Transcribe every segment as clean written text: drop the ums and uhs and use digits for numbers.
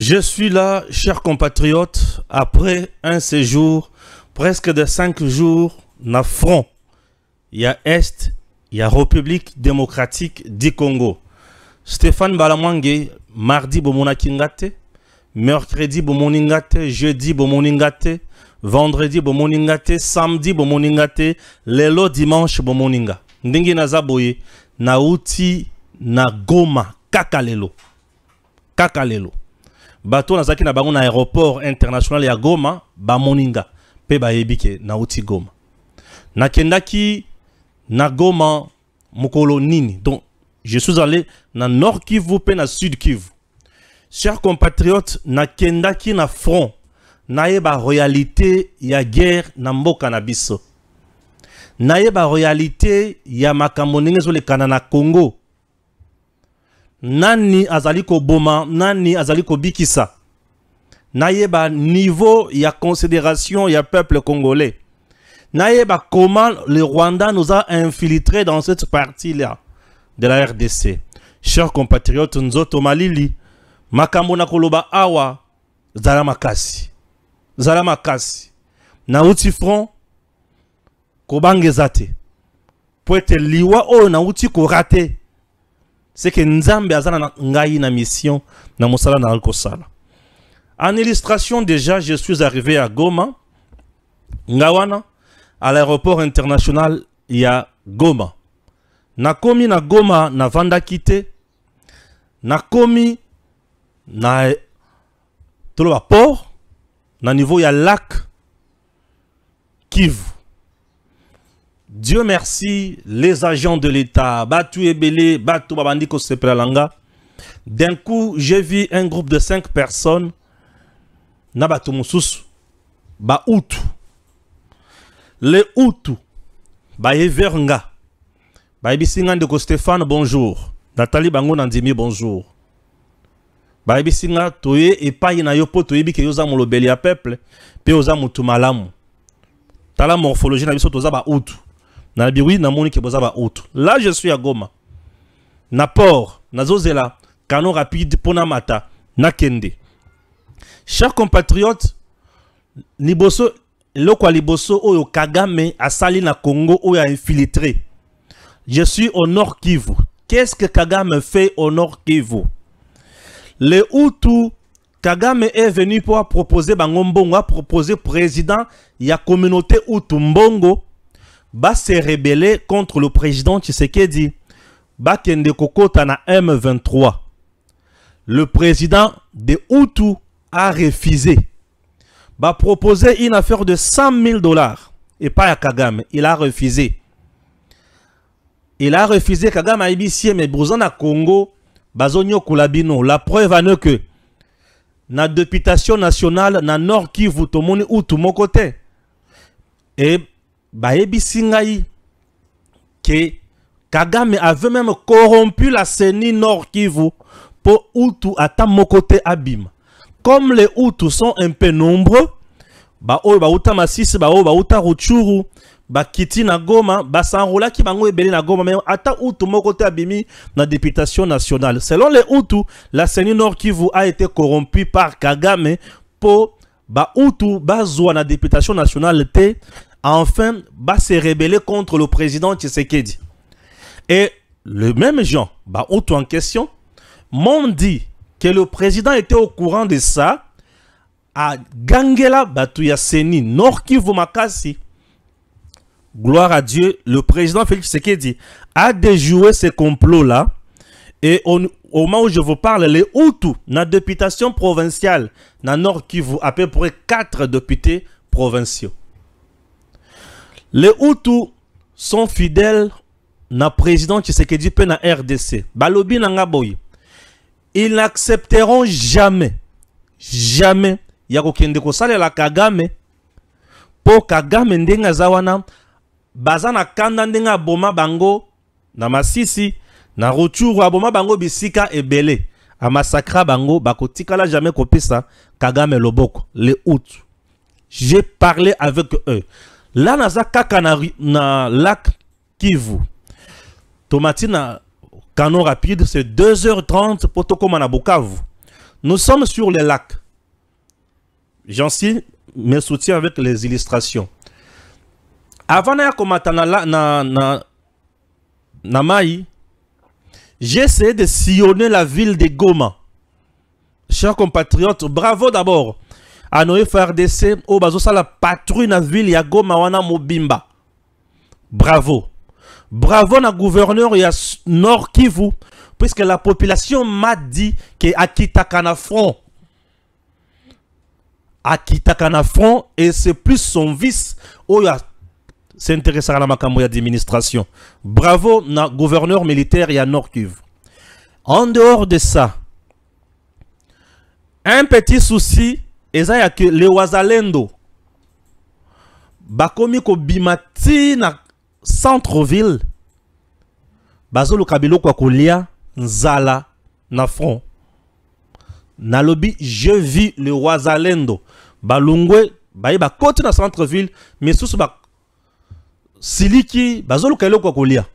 Je suis là, chers compatriotes, après un séjour presque de 5 jours na front. Il y a Est, il y a République démocratique du Congo. Stéphane Balamwange, mardi bomona kingate, mercredi bomoningate, jeudi bomoningate, vendredi bomoningate, samedi bomoningate, lelo dimanche bomoninga. Ndingi na zaboye, na uti na Goma, kakalelo. Kakalelo. Bato nazaki na bango na aéroport international ya Goma, ba moninga, pe ba yebike na uti Goma. Na kendaki na Goma mukolo nini. Donc je suis allé na Nord Kivu pe na Sud Kivu. Chers compatriotes, na kendaki na front, na yeba réalité ya guerre na mboka na biso. Na yeba réalité ya makambo ndenge ezolekana na Congo. Nani azaliko boma, nani azaliko bikisa. Nayeba niveau ya considération ya peuple congolais. Nayeba comment le Rwanda nous a infiltrés dans cette partie-là de la RDC. Chers compatriotes, Nzoto Malili, makambo na koloba awa, zala makasi. Zala makasi. Na uti front, kobange zate. Poete liwa o na uti ko rate. C'est que Nzambe azana ngai na mission na mosala na alkosala. En illustration déjà, je suis arrivé à Goma, Ngawana, à l'aéroport international il y a Goma. Nakomi na Goma na vanda kite, nakomi na toloba port, na niveau ya lac Kivu. Dieu merci, les agents de l'État, Batu Ebele, Batu Babandiko Sepralanga. D'un coup, j'ai vu un groupe de 5 personnes, Nabatu Moussous, Ba Outu. Les Outu, Ba Evernga, Ba Ebisinga de Stéphane, bonjour. Nathalie Bango Nandimi, bonjour. Ba Ebisinga, Toye, et Paye na Yopo, Toye, Bike Yoza Molobeli a peuple, Pe Yoza Mutumalamu. Tala morphologie, Nabiso Toza Ba Outu. Là, je suis à Goma. Na port, na zozela, canon rapide, ponamata, na kende. Chers compatriotes, liboso, lokwa liboso, oyo Kagame a sali na Congo, oyo a infiltré. Je suis au Nord Kivu. Qu'est-ce que Kagame fait au Nord Kivu? Les Hutus, Kagame est venu pour proposer Bangombongo, proposer président, il y a communauté Hutu Mbongo. Va se rebeller contre le président Tshisekedi. Ba kende kokota na M23. Le président de Hutu a refusé. Va proposer une affaire de 100 000 $. Et pas à Kagame. Il a refusé. Il a refusé. Kagame a ébissé. Mais Bouzan à Congo. Bazonyo Kulabino. La preuve en est que. Na députation nationale. Na Nord Kivu. Tomoni Hutu mon côté. Et. Baebi Singaï que Kagame avait même corrompu la CENI Nord Kivu pour Hutu à Mokote Abim. Comme les Hutus sont un peu nombreux, ba Uta Masisi, ba Uta Ruchuru, ba Kiti na Goma, ba Sanrola ki bango ebele na Goma, mais ata Hutu Mokote Abimi na députation nationale. Selon les Hutus, la CENI Nord Kivu a été corrompue par Kagame pour ba Hutu bazwa na députation nationale te. Enfin, va se rebeller contre le président Tshisekedi. Et le même Jean, Hutu en question, m'ont dit que le président était au courant de ça à Gangela Batuya Seni, Nord Kivu Makasi. Gloire à Dieu, le président Félix Tshisekedi a déjoué ce complot-là. Et au moment où je vous parle, les Hutus, na députation provinciale, na Nord Kivu, à peu près 4 députés provinciaux. Les Hutus sont fidèles na président Tshisekedi pe na RDC. Balobi nanga boy. Ils n'accepteront jamais, jamais, yako kende ko sale la Kagame, po Kagame ndenga zawana, bazana kanda ndenga boma bango, na Masisi, na Ruchuru, aboma bango bisika ebele, a massacra bango, bako tikala jamais kopisa, Kagame loboko, les Hutus. J'ai parlé avec eux. Là, naza kaka na lac Kivu. Tomati na canon rapide, c'est 2h30 pour Tokoma na Bukavu. Nous sommes sur les lacs. J'en suis mes soutiens avec les illustrations. Avant de commencer na Maï, j'ai essayé de sillonner la ville de Goma. Chers compatriotes, bravo d'abord à nos FRDC au bazo la patrouille na ville ya Goma wana Mobimba. Bravo. Bravo na gouverneur ya Nord Kivu, puisque la population m'a dit que Akitakana front. Akitakana front et c'est plus son vice oya s'intéresse à la makambo d'administration. Bravo na gouverneur militaire ya Nord Kivu. En dehors de ça, un petit souci, c'est que les Wazalendo, bakomi ko bimati na centre-ville, bazolo kabilo kwa kolia nzala na front. Na lobby, je vis les Wazalendo, balungwe, baye ba kote na centre-ville, mais sous ba siliki, bazolo kabilo kwa kolia.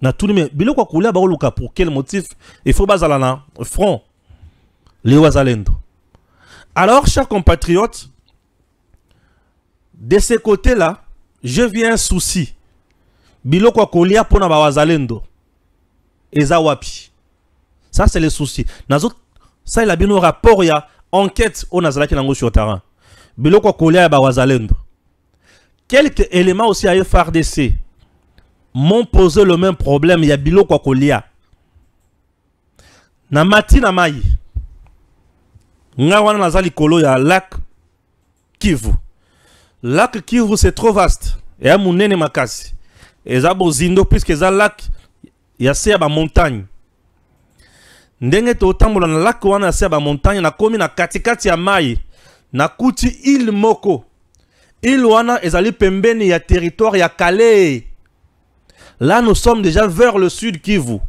Na tout le monde, bilo kwa kolia ba pour quel motif? Il faut bazala na front. Les Wazalendo. Alors, chers compatriotes, de ce côté-là, je viens un souci. Biloko kolia pona ba Wazalendo. Eza wapi. Ça, c'est le souci. Ça, il a bien un rapport, il y a enquête au Nazala qui sur le terrain. Biloko kolia ba Wazalendo. Quelques éléments aussi à FRDC m'ont posé le même problème. Il y a Biloko kolia. Na mati na mai. Nga wana nazali kolo ya lac Kivu. Lac Kivu c'est trop vaste. Et a munene makasi. Et za bozindo puisque za lac ya se ba montagne. Ndenge to tambola na lac wana se ba montagne na komi na katikati ya mai. Na kuti île moko. Île wana ezali pembeni ya territoire ya Calais. Là nous sommes déjà vers le sud Kivu.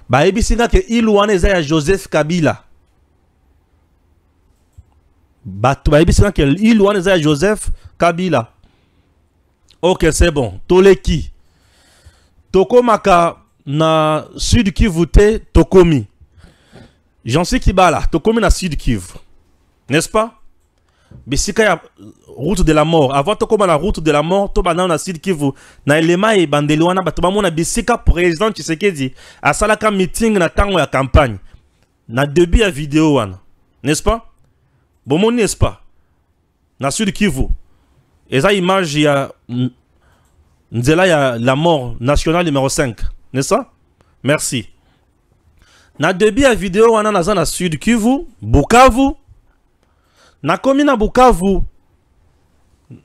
Ba ebisinga ke iluane za ya Joseph Kabila. Ba ebisinga ke iluane za ya Joseph Kabila. Ok, c'est bon. Toleki. Tokomaka na Sud Kivu te tokomi. J'en sais qui bala. Tokomi na Sud Kivu. N'est-ce pas? Bisika ya route de la mort. Avant tokoma la route de la mort, to bana na Sud Kivu na elema e bandeliwana batuma mona bisika président Tshisekedi asalaka meeting na tango ya campagne. Na début ya vidéo wana. N'est-ce pas? Bon n'est-ce pas? Na Sud Kivu. Eza image ya nzela ya la mort nationale numéro 5. N'est-ce pas? Merci. Na début ya vidéo wana naza na Sud Kivu, Bukavu. Na komi na Bukavu,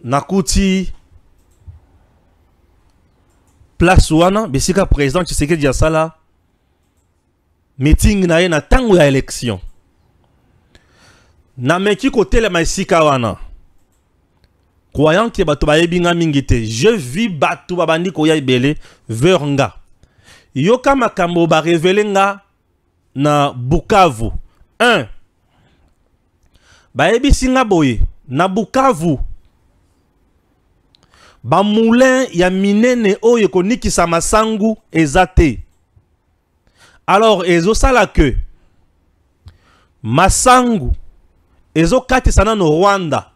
nakuti place wana, bisika président Tshisekedi ya sala meeting na ye na tango ya élection. Na meki kotele maisika wana. Croyant que bato bayebinga mingite, je vis bato babandi koya ibele vers nga. Yoka makambo ba révéler nga na Bukavu. 1. Baebi singa boye na Bukavu ba moulin ya minene oyo konikisa masangu ezate. Alors ezo sala que masangu ezo katisa na no Rwanda.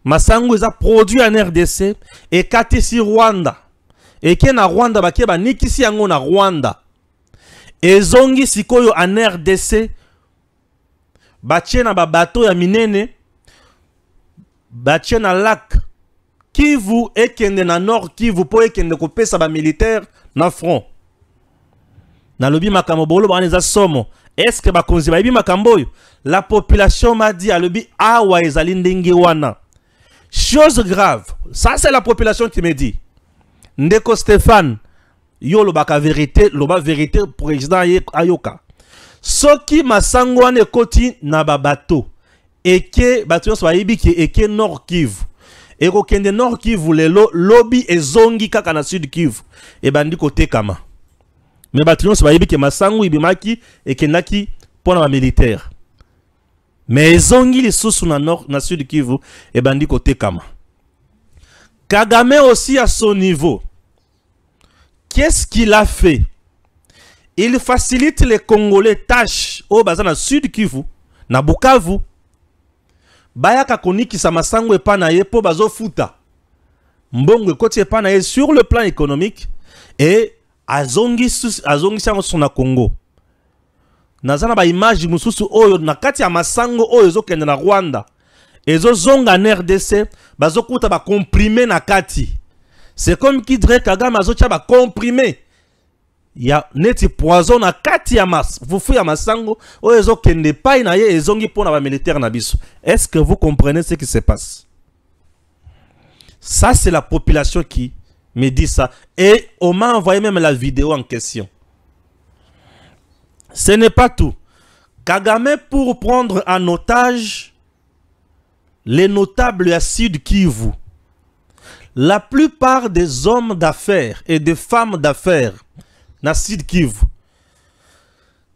Masangu eza produit en RDC et katisi Rwanda. Et ke na Rwanda ba ke ba nikisi yango na Rwanda. Ezongi sikoyo en RDC. Batie na babato ya minene, batie na lac Kivu ekende na Nord Kivu po ekende kopesa ba militaire na front. Na lobi makambo bolo baneza somo. Est-ce que bakonzi ba yebi makambo yo? La population m'a dit à lobi awa ezali ndenge wana. Chose grave. Ça c'est la population qui me dit. Ndeko Stéphane yo lobaka vérité, loba vérité président ayoka. Soki masango ane koti na babato eke bato yonso bayibi ki eke Nord Kivu eko kende Nord Kivu lelo lobby ezongi kaka na Sud Kivu e bandi kote kama me bato yonso bayibi ki masango ibimaki ekendaki pona ba militaire me ezongi lisusu na Nord na Sud Kivu e bandi kote kama. Kagame aussi à son niveau, qu'est-ce qu'il a fait? il facilite les Congolais tâches au bazana sud Kivu, na Bukavu. Bayaka koniki sa masango e panaye po bazo futa. Mbongo koti e panaye sur le plan économique et azongi sango sona Congo. Nazana ba image mususu oyo na kati ya masango oyo zo kende na Rwanda. Ezo zonga na RDC bazo kuta ba comprimé na kati. C'est comme qui dirait Kagame azo tia ba comprimé. Ya neti poison na kati ya mas fufu ya masango oyo ezo kende pai na ye ezongi pona ba militaire na biso. Est-ce que vous comprenez ce qui se passe? Ça c'est la population qui me dit ça et on m'a envoyé même la vidéo en question. Ce n'est pas tout. Kagame pour prendre en otage les notables à Sud Kivu. La plupart des hommes d'affaires et des femmes d'affaires na Sud Kivu.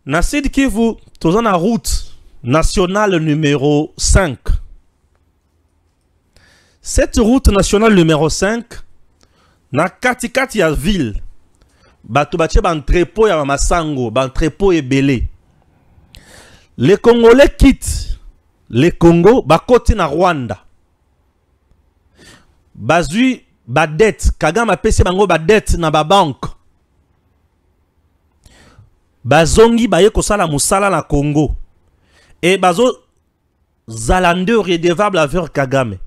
Na Sud Kivu, tous en la route nationale numéro 5. Cette route nationale numéro 5, na katikati ya ville, bato batie entrepôt ya masango, entrepôt ebele. Les Congolais quittent le Congo, bakoti na Rwanda. Bazui ba dette, Kagame apesi bango ba dette na ba banque. Bazongi baye kosala musala na Congo. Et bazo zalande redevable avec Kagame.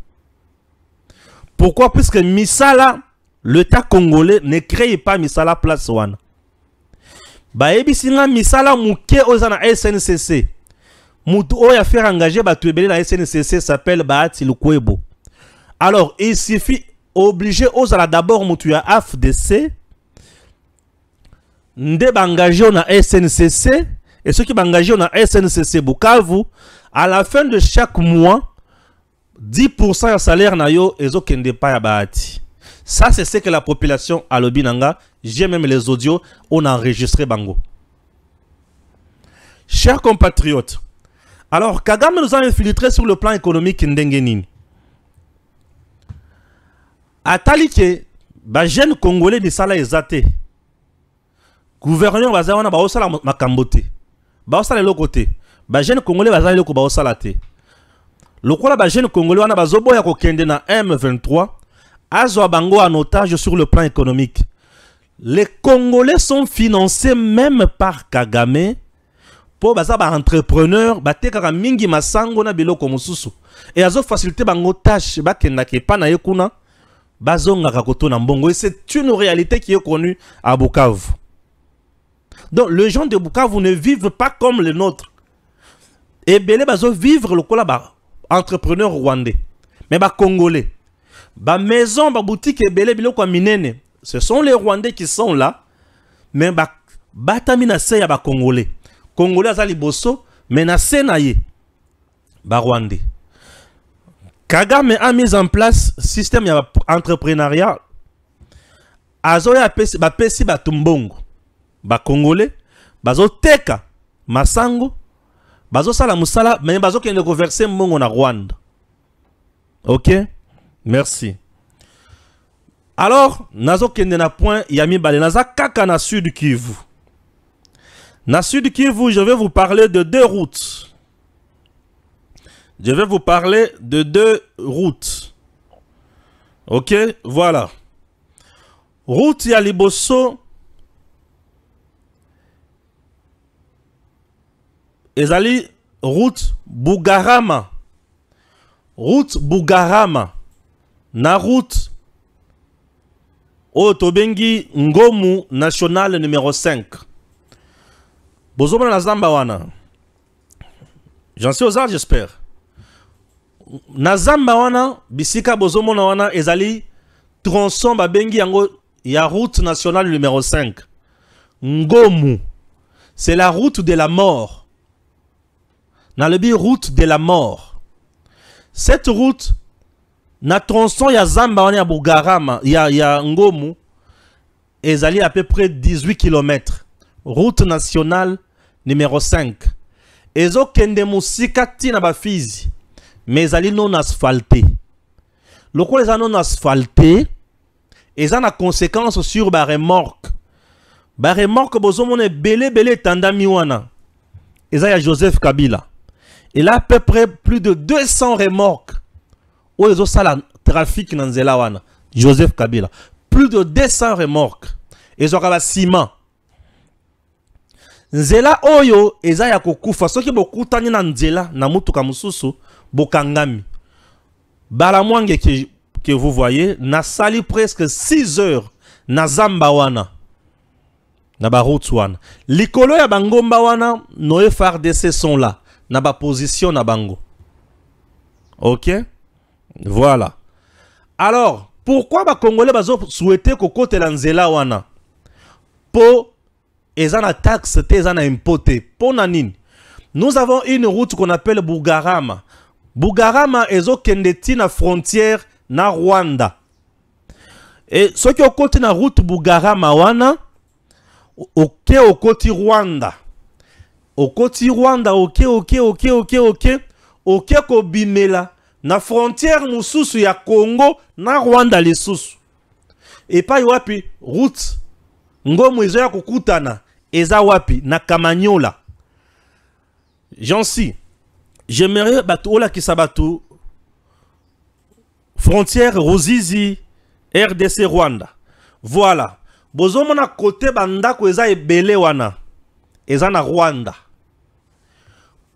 Pourquoi? Puisque misala, l'État congolais ne crée pas misala place wana. Baebi singa misala muke oza na SNCC. Mutu oya faire engager batu ebele na SNCC s'appelle Bahati Lukwebo. Alors, il suffit obligé ozala d'abord mutu ya AFDC. Nde bangagé na SNCC et ceux qui bangagé na SNCC Bukavu à la fin de chaque mois 10% de salaire na yo ezo kende pa ya Bahati. Ça c'est ce que la population a le binanga. J'ai même les audios, on a enregistré bango. Chers compatriotes, alors Kagame nous a infiltré sur le plan économique ndengenini. Atalike ba jeune congolais de sala ezate. Gouverneur bazawana ba osala makambote. Ba osala le côté. Ba jeune congolais bazali loko ba osala te. Lokola ba jeune congolais wana bazoboya ko kende na M23 azo bango en otage sur le plan économique. Les Congolais sont financés même par Kagame pour baza ba entrepreneur bateka mingi masango na biloko mususu. Et azo faciliter bango tâche ba kenda ke pa na yekuna bazonga kakoto na mbongo. Et c'est une réalité qui est connue à Bukavu. Donc, les gens de Bukavu ne vivent pas comme les nôtres. Et belé bazo vivre le kola entrepreneur rwandais. Mais ba congolais. Ba maison, ba boutique et belé bilo kwa minene. Ce sont les Rwandais qui sont là. Mais ba batamina se ya ba congolais. Congolais azali bosso, mais na se na ye. Ba Rwandais. Kagame a mis en place système ya entrepreneuriat. Azo ya pesi ba tumbongo. Ba Congolais, bazo teka masango, bazo sala musala, mais bazo kende ko verser mbongo na Rwanda. Ok? Merci. Alors, nazo kende na point yami bale naza kaka na Sud Kivu. Na Sud Kivu, je vais vous parler de deux routes. Je vais vous parler de deux routes. Ok? Voilà. Route ya liboso ezali route Bugarama. Route Bugarama. Na route Otobengi Ngomu national numéro 5. Bozomona na zamba wana. J'en suis aux arts, j'espère. Na zamba wana, bisika bozomona wana ezali tronçon babengi yango ya route nationale numéro 5. Ngomu. C'est la route de la mort. Dans le route de la mort. Cette route, na tronçon ya zamba wana ya Bugarama, ya Ngomu, ezali à peu près 18 km. Route nationale numéro 5. Ezo kende musika tina ba Fizi, mais ezali non asphalté. Lokola eza non asphalté, eza na conséquence sur ba remorque. ba remorque bozomona belé tandami wana. Eza ya Joseph Kabila. Il a à peu près plus de 200 remorques. Où ils ont ça la trafic dans nzela wana. Joseph Kabila. Plus de 200 remorques. Ils ont la ciment. Nzela oyo eza ya kokufa. Soki bokutani na nzela na mutuka mususu bokangami. Balamwange que vous voyez na sali presque 6 heures na zamba wana. Na ba route wana. Likolo ya bangomba wana noye FARDC sont là. Na ba position na bango. OK? Voilà. Alors, pourquoi ba Congolais bazo souhaiter ko kote la nzela wana? Po ezana taxe te ezana impoté. Po nanine. Nous avons une route qu'on appelle Bugarama. Bugarama ezo kendeti na frontière na Rwanda. Et ce qui est au côté na route Bugarama wana, ok au côté Rwanda. Au côté Rwanda, ok ko bimela na frontière mususu ya Congo na Rwanda lisusu. Et pas wapi route ngomu ezo ya kukutana eza wapi na Kamanyola. Jansi, j'aimerais batu ola kisabatu frontière Ruzizi RDC Rwanda. Voilà. Bozomona côté bandako eza ebele wana. Eza na Rwanda.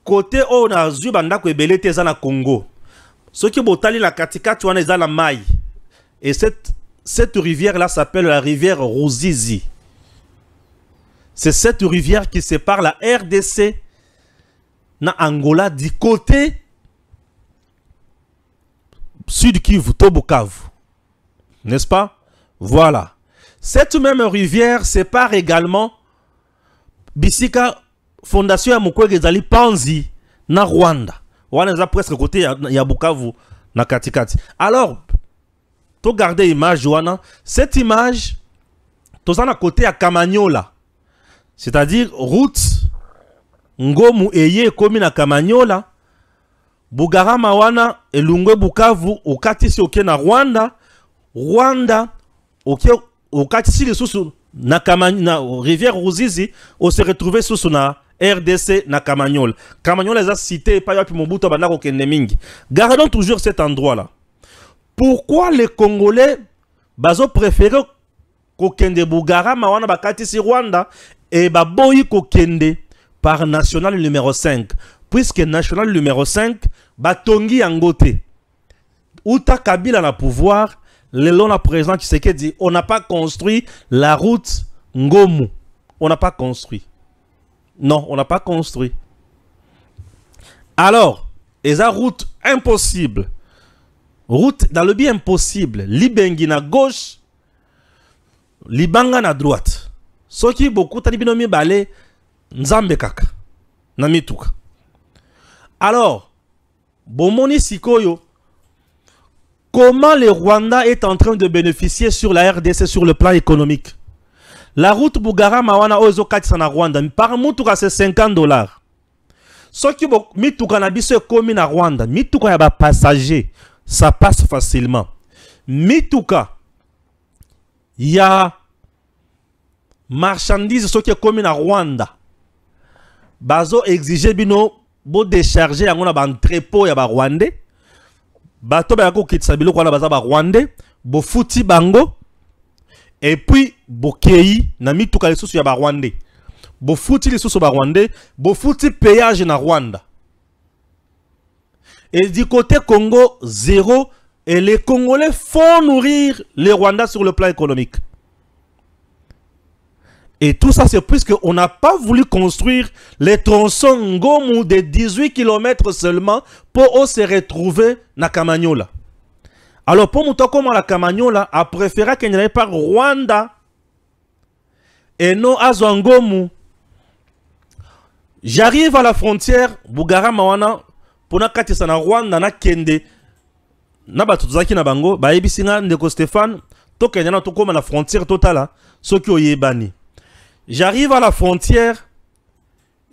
Côté o na zui bandako ebele te eza na Congo. Ce qui botali la katikati wana eza la mai. Et cette rivière là s'appelle la rivière Ruzizi. C'est cette rivière qui sépare la RDC na Angola du côté Sud Kivu, Tobukavu. N'est-ce pas? Voilà. Cette même rivière sépare également Bisika Fondation ya Mukwege Zali Panzi na Rwanda. Wana za presque côté ya Bukavu na katikati. Alors, to garder image wana, cette image to na côté ya Kamanyola. C'est-à-dire route Ngomu eye komi na Kamanyola. Bugarama wana elungwe Bukavu okatisi oke na Rwanda. Rwanda oke okatisi lisusu na rivière Ruzizi on se retrouver sous na RDC na Kamanyola. Kamanyola est cité pas yapi Mobutu bandako kende mingi. Gardons toujours cet endroit là. Pourquoi les Congolais bazo préféré kokende Bugarama wana bakatisi Rwanda et baboyi kokende par national numéro 5? Puisque national numéro 5 batongi yangote. Uta Kabila na pouvoir, le long la président Tshisekedi dit on n'a pas construit la route Ngomu. On n'a pas construit. Non, on n'a pas construit. Alors, et la route impossible. Route dans le bien impossible. Libengi na gauche, Libanga na droite. Ce qui beaucoup talibinomi balé Nzambe kaka na mituka. Alors, Bomoni Sikoyo, comment le Rwanda est en train de bénéficier sur la RDC sur le plan économique? La route Bugarama wana ozo katisana Rwanda, par mutuka c'est $50. Ce qui mituka na biso komi na Rwanda, mituka ya ba passager, ça passe facilement. Mituka ya marchandise ce qui est komi na Rwanda. Bazo exiger bino bo décharger yango na ba entrepôt ya ba Rwandais. Bato ba yako kitsa biloko wana baza ba Rwandais, bo futi bango. Et puis bokei na mituka lisusu ya ba Rwandais. Bo futi lisusu ba Rwandais, bo futi péage na Rwanda. Et du côté Congo, zéro. Et les Congolais font nourrir les Rwandais sur le plan économique. Et tout ça, c'est puisqu'on n'a pas voulu construire les tronçons Ngomu de 18 km seulement pour se retrouver na Kamanyola. Alors, pour Mouton comme la Kamanyola a préféré qu'il n'y ait pas Rwanda et non à Ngomu. J'arrive à la frontière, Bugarama wana, pour na katisa na Rwanda na kende. Na batuzaki na bango, ba ebisinga ndeko Stéphane, to kenya na to koma na frontière totale, soki oyebani. J'arrive à la frontière,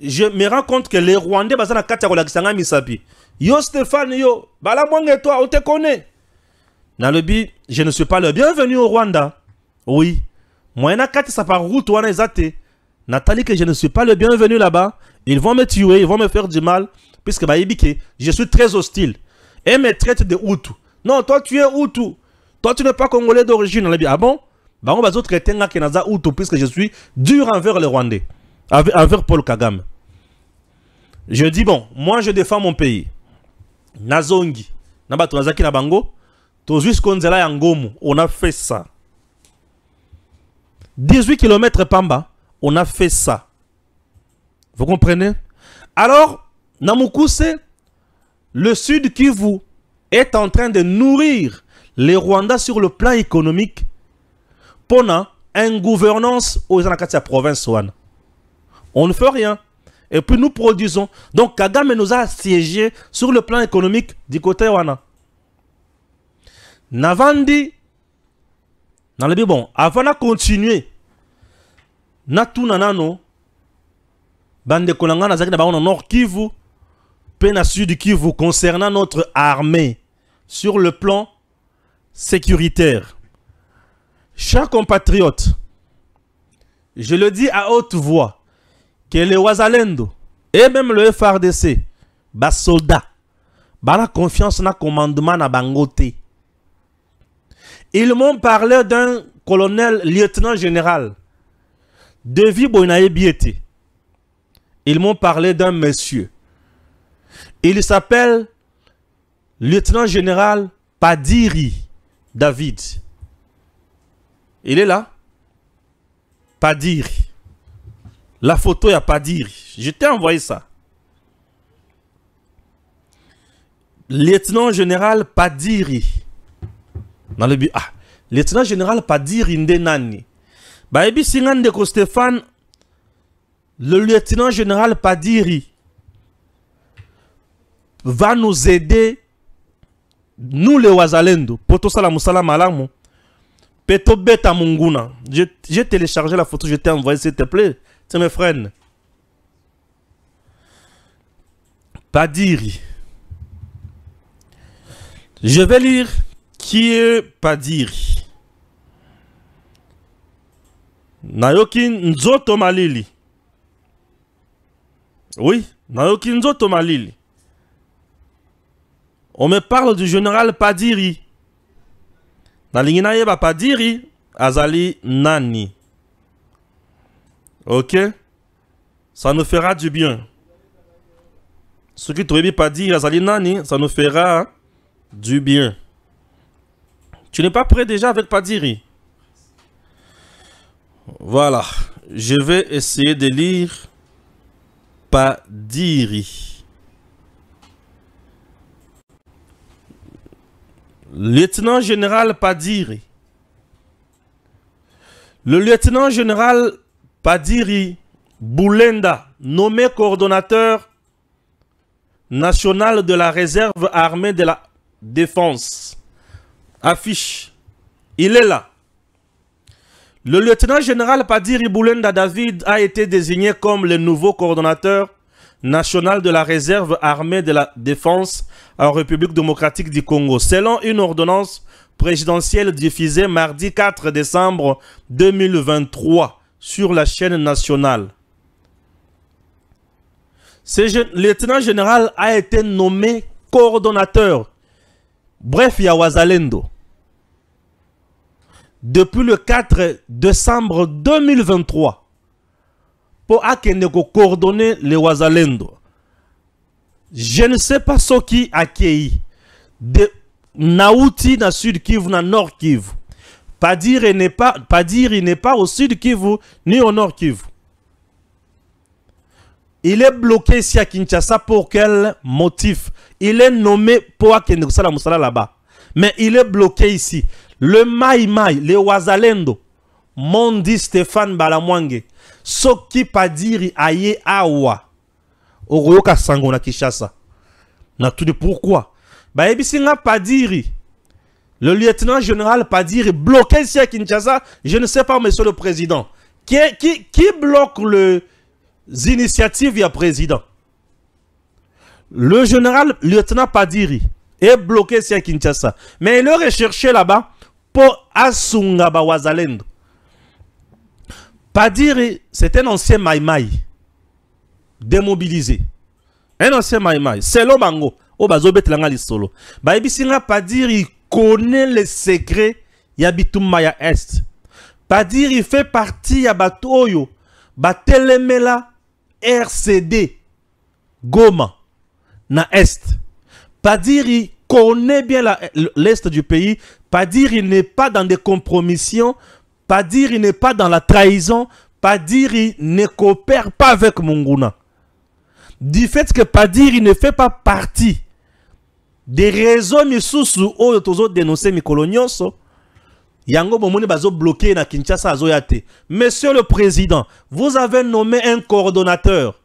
je me rends compte que les Rwandais basana katia kolakisanga misapi. Yo Stéphane yo, bala mwange toi, on te connaît. Nalobi, je ne suis pas le bienvenu au Rwanda. Oui, Moi, ça par route, Nathalie, que je ne suis pas le bienvenu là-bas. Ils vont me tuer, ils vont me faire du mal. Puisque je suis très hostile. Et me traite de Hutu. Non, toi tu es Hutu. Toi tu n'es pas congolais d'origine. Ah bon? On va traiter Hutu puisque je suis dur envers les Rwandais. Envers Paul Kagame. Je dis bon, moi je défends mon pays. Nazongi. Nabato Nazaki Nabango. Tozus Konzela Yangomu. On a fait ça. 18 km Pamba. On a fait ça. Vous comprenez? Alors, Namukuse, le Sud Kivu est en train de nourrir les Rwandais sur le plan économique pendant une gouvernance aux Anakatia province. On ne fait rien. Et puis nous produisons. Donc Kagame nous a assiégés sur le plan économique du côté Wana. Navandi, bon, avant de continuer, Natu Nanano, Bande Kolanga Nazaki na Nord Kivu, Pena Sud Kivu concernant notre armée sur le plan sécuritaire. Chers compatriotes, je le dis à haute voix, que les Wazalendo et même le FRDC, bas soldats, bas confiance dans le commandement na Bangote. Ils m'ont parlé d'un colonel lieutenant général, Devi Boinaye Biete. Ils m'ont parlé d'un monsieur. Il s'appelle lieutenant général Padiri David. Il est là. Padiri. La photo, il n'y a Padiri. Je t'ai envoyé ça. Lieutenant général Padiri. Dans le but. Ah, lieutenant général Padiri Ndenani. Bah, ebi Singande ko Stéphane, le lieutenant général Padiri va nous aider, nous les Wazalendo, poto sala musala malamu, peto beta munguna. J'ai téléchargé la photo, je t'ai envoyé, s'il te plaît. C'est mes frères. Padiri. Je vais lire qui est Padiri. Nayoki Nzoto Malili. Oui, Nayoki Nzoto Malili. On me parle du général Padiri. Nalingina yeba Padiri Azali Nani. Ok? Ça nous fera du bien. Ce qui t'aurait pas dit Azali Nani, ça nous fera du bien. Tu n'es pas prêt déjà avec Padiri? Voilà. Je vais essayer de lire Padiri. Lieutenant général Padiri. Le lieutenant général Padiri Boulenda, nommé coordonnateur national de la réserve armée de la défense. Affiche. Il est là. Le lieutenant général Padiri Boulenda David a été désigné comme le nouveau coordonnateur national de la réserve armée de la défense en République démocratique du Congo, selon une ordonnance présidentielle diffusée mardi 4 décembre 2023 sur la chaîne nationale. Ce lieutenant général a été nommé coordonnateur. Bref, il y a Wazalendo. Depuis le 4 décembre 2023, pour coordonner les Wazalendo. Je ne sais pas ce qui a accueilli de Naouti na Sud Kivu na Nord Kivu. Padiri n'est pas au Sud Kivu ni au Nord Kivu. Il est bloqué ici à Kinshasa pour quel motif? Il est nommé pour Akenekusala Musala là-bas. Mais il est bloqué ici. Le Maïmaï, les Wazalendo, m'ont dit Stéphane Balamwange, Soki Padiri aye awa. Oroyoka sango na Kinshasa. Na tout de pourquoi? Bah ebisinga Padiri. Le lieutenant général Padiri bloqué ici à Kinshasa. Je ne sais pas, monsieur le président. Qui bloque les initiatives du président? Le général lieutenant Padiri est bloqué ici à Kinshasa. Mais il est recherché là-bas pour Asunga Wazalendo. Padiri, c'est un ancien Maïmaï. Démobilisé. Un ancien Maïmaï. C'est le bango. O bazo betlanga li solo. Ba ebisinga Padiri connaît les secrets Yabitum Maya Est. Padiri fait partie ya batoyo. Batelemela RCD. Goma. Na Est. Padiri connaît bien l'Est du pays. Padiri n'est pas dans des compromissions. Padiri n'est pas dans la trahison. Padiri ne coopère pas avec Munguna. Du fait que Padiri ne fait pas partie des réseaux misusu oyo tozo dénoncer mikolonioso, yango bomoni bazo bloqué na Kinshasa azoyate. Monsieur le Président, vous avez nommé un coordonnateur.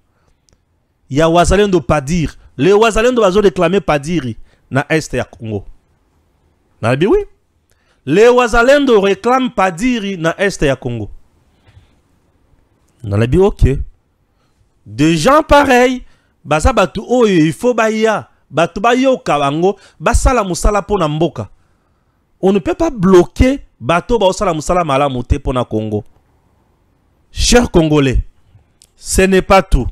Ya Wazalendo Padir. Les Wazalendo bazo réclamer Padiri na Est ya Congo. Nalbi oui. Les Wazalendo réclament Padiri na Est ya Congo. Nalbi ok. Des gens pareils, baza batu oyo il faut baya. Batu bayo kawango, basala musala pona mboka. On ne peut pas bloquer bato ba osala musala malamu te pona Congo. Chers Congolais, ce n'est pas tout.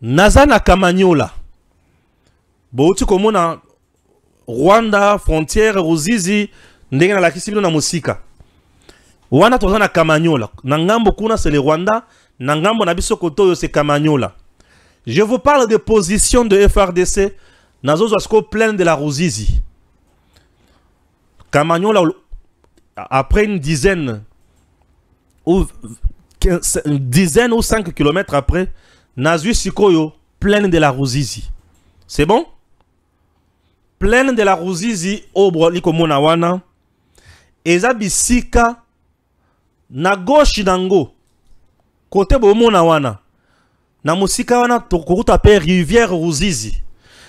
Nazana Kamanyola. Bouti komona Rwanda frontière Ruzizi ndenge na lakisibino na musika. Wana tozana Kamanyola. Nangambo kuna c'est le Rwanda, nangambo na biso kotoyo c'est Kamanyola. Je vous parle de position de FRDC. Nazozo asko plein de la Ruzizi. Kamanyola, après une dizaine ou 5 kilomètres après, Nazu Sikoyo, plein de la Ruzizi. C'est bon? Plein de la Ruzizi, Obro Likomona wana. Eza bisika, na gauche nango. Côté bomona wana. Na musika wana tokuruta pe rivière Ruzizi.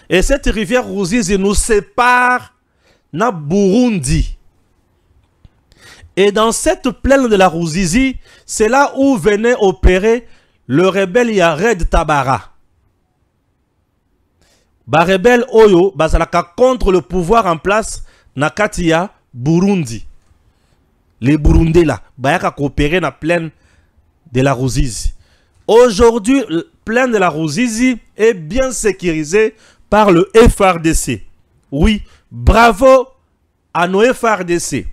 Et cette rivière Ruzizi nous sépare na Burundi. Et dans cette plaine de la Ruzizi, c'est là où venait opérer le rebelle Yared Tabara. Ba rebelle Oyo, bazalaka contre le pouvoir en place na Katia Burundi. Les Burundais là, bayaka coopérer na plaine de la Ruzizi. Aujourd'hui, la plaine de la Ruzizi est bien sécurisée par le FRDC. Oui, bravo à nos FRDC.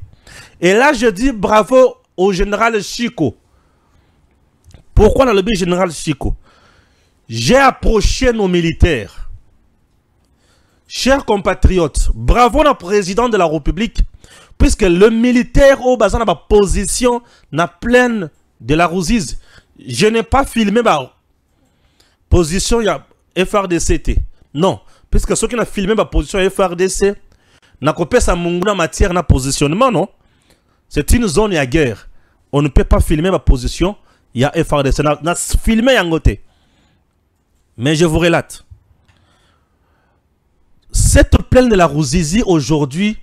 Et là, je dis bravo au général Chico. Pourquoi dans le but général Chico? J'ai approché nos militaires. Chers compatriotes, bravo au président de la République, puisque le militaire au bazar ma position na plaine de la Ruzizi. Je n'ai pas filmé ma position ya FRDC. Non, puisque ceux qui ont filmé ma position FRDC n'a coupé sa munguna matière na positionnement, non? C'est une zone à guerre. On ne peut pas filmer ma position. Il y a FRDC. N'a filmé en côté. Mais je vous relate. Cette plaine de la Ruzizi aujourd'hui,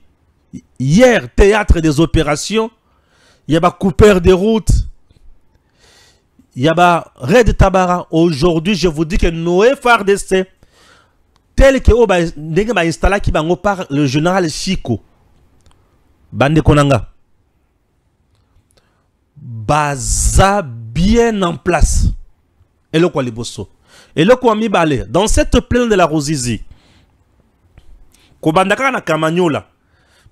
hier, théâtre des opérations, il y a des coupeurs de routes, il y a des Red Tabara. Aujourd'hui, je vous dis que nos FRDC, tel que on a installé qui par le général Chico, Bande Konanga, baza bien en place. Et le quoi les bosso. Et le quoi mi balé. Dans cette plaine de la Ruzizi, Kobandaka na Kamanyola,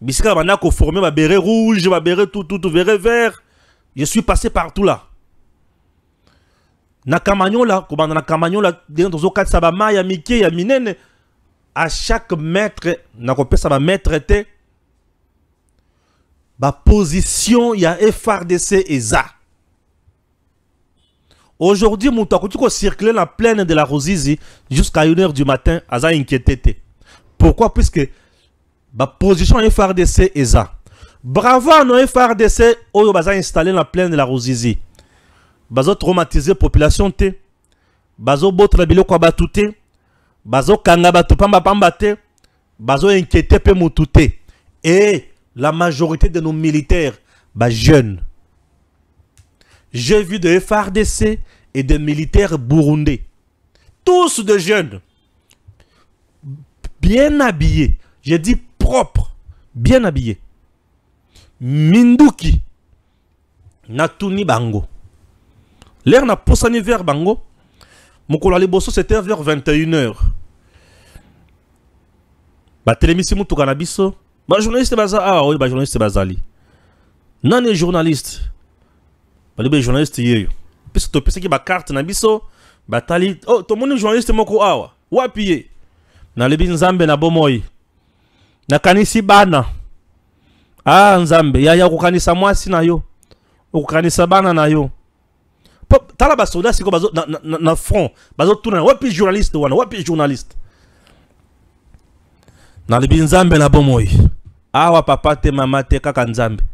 bisika banda ko former ba béret rouge, ba béret tout béret vert. Je suis passé partout là. Na Kamanyola, Kobanda na Kamanyola, dans zo kat sabama ya mike ya minene. À chaque mètre, na kopé ça va mètre té. Ba position ya FRDC et ça. Aujourd'hui, mon ko circuler la plaine de la Ruzizi jusqu'à 1 h du matin, aza inquiété. Pourquoi? Puisque la position FRDC est ça. Bravo à nos FRDC, oyo baza installé la plaine de la Ruzizi. Bazo traumatiser population te. Bazo botre biloko batute. Bazo kanga batu pamba te. Bazo inquiété pe mutute. Et la majorité de nos militaires, bah jeunes. J'ai vu des FRDC et des militaires burundais. Tous de jeunes. Bien habillés. J'ai dit propre. Bien habillés. Minduki. Natuni bango. L'air n'a pas s'ani vers bango. Mokolo liboso c'était vers 21h. Ba télémisi mutu kanabiso. Ba journaliste baza ah oui ba journaliste bazali. Nani journaliste. Ba libe journaliste yeyo. Piso to pesa ki ba carte na biso. Ba tali oh to moni journaliste moko awa. Wapi ye. Na libi nzambe na bomoyi. Na kanisi bana. Ah nzambe ya kukanisa mwasi na yo. Kukanisa bana na yo. Tala ba soda siko bazo na front. Bazo tuna wapi journaliste wana wapi journaliste. Na libi nzambe na bomoyi. Awa papa te mama te kaka nzambe.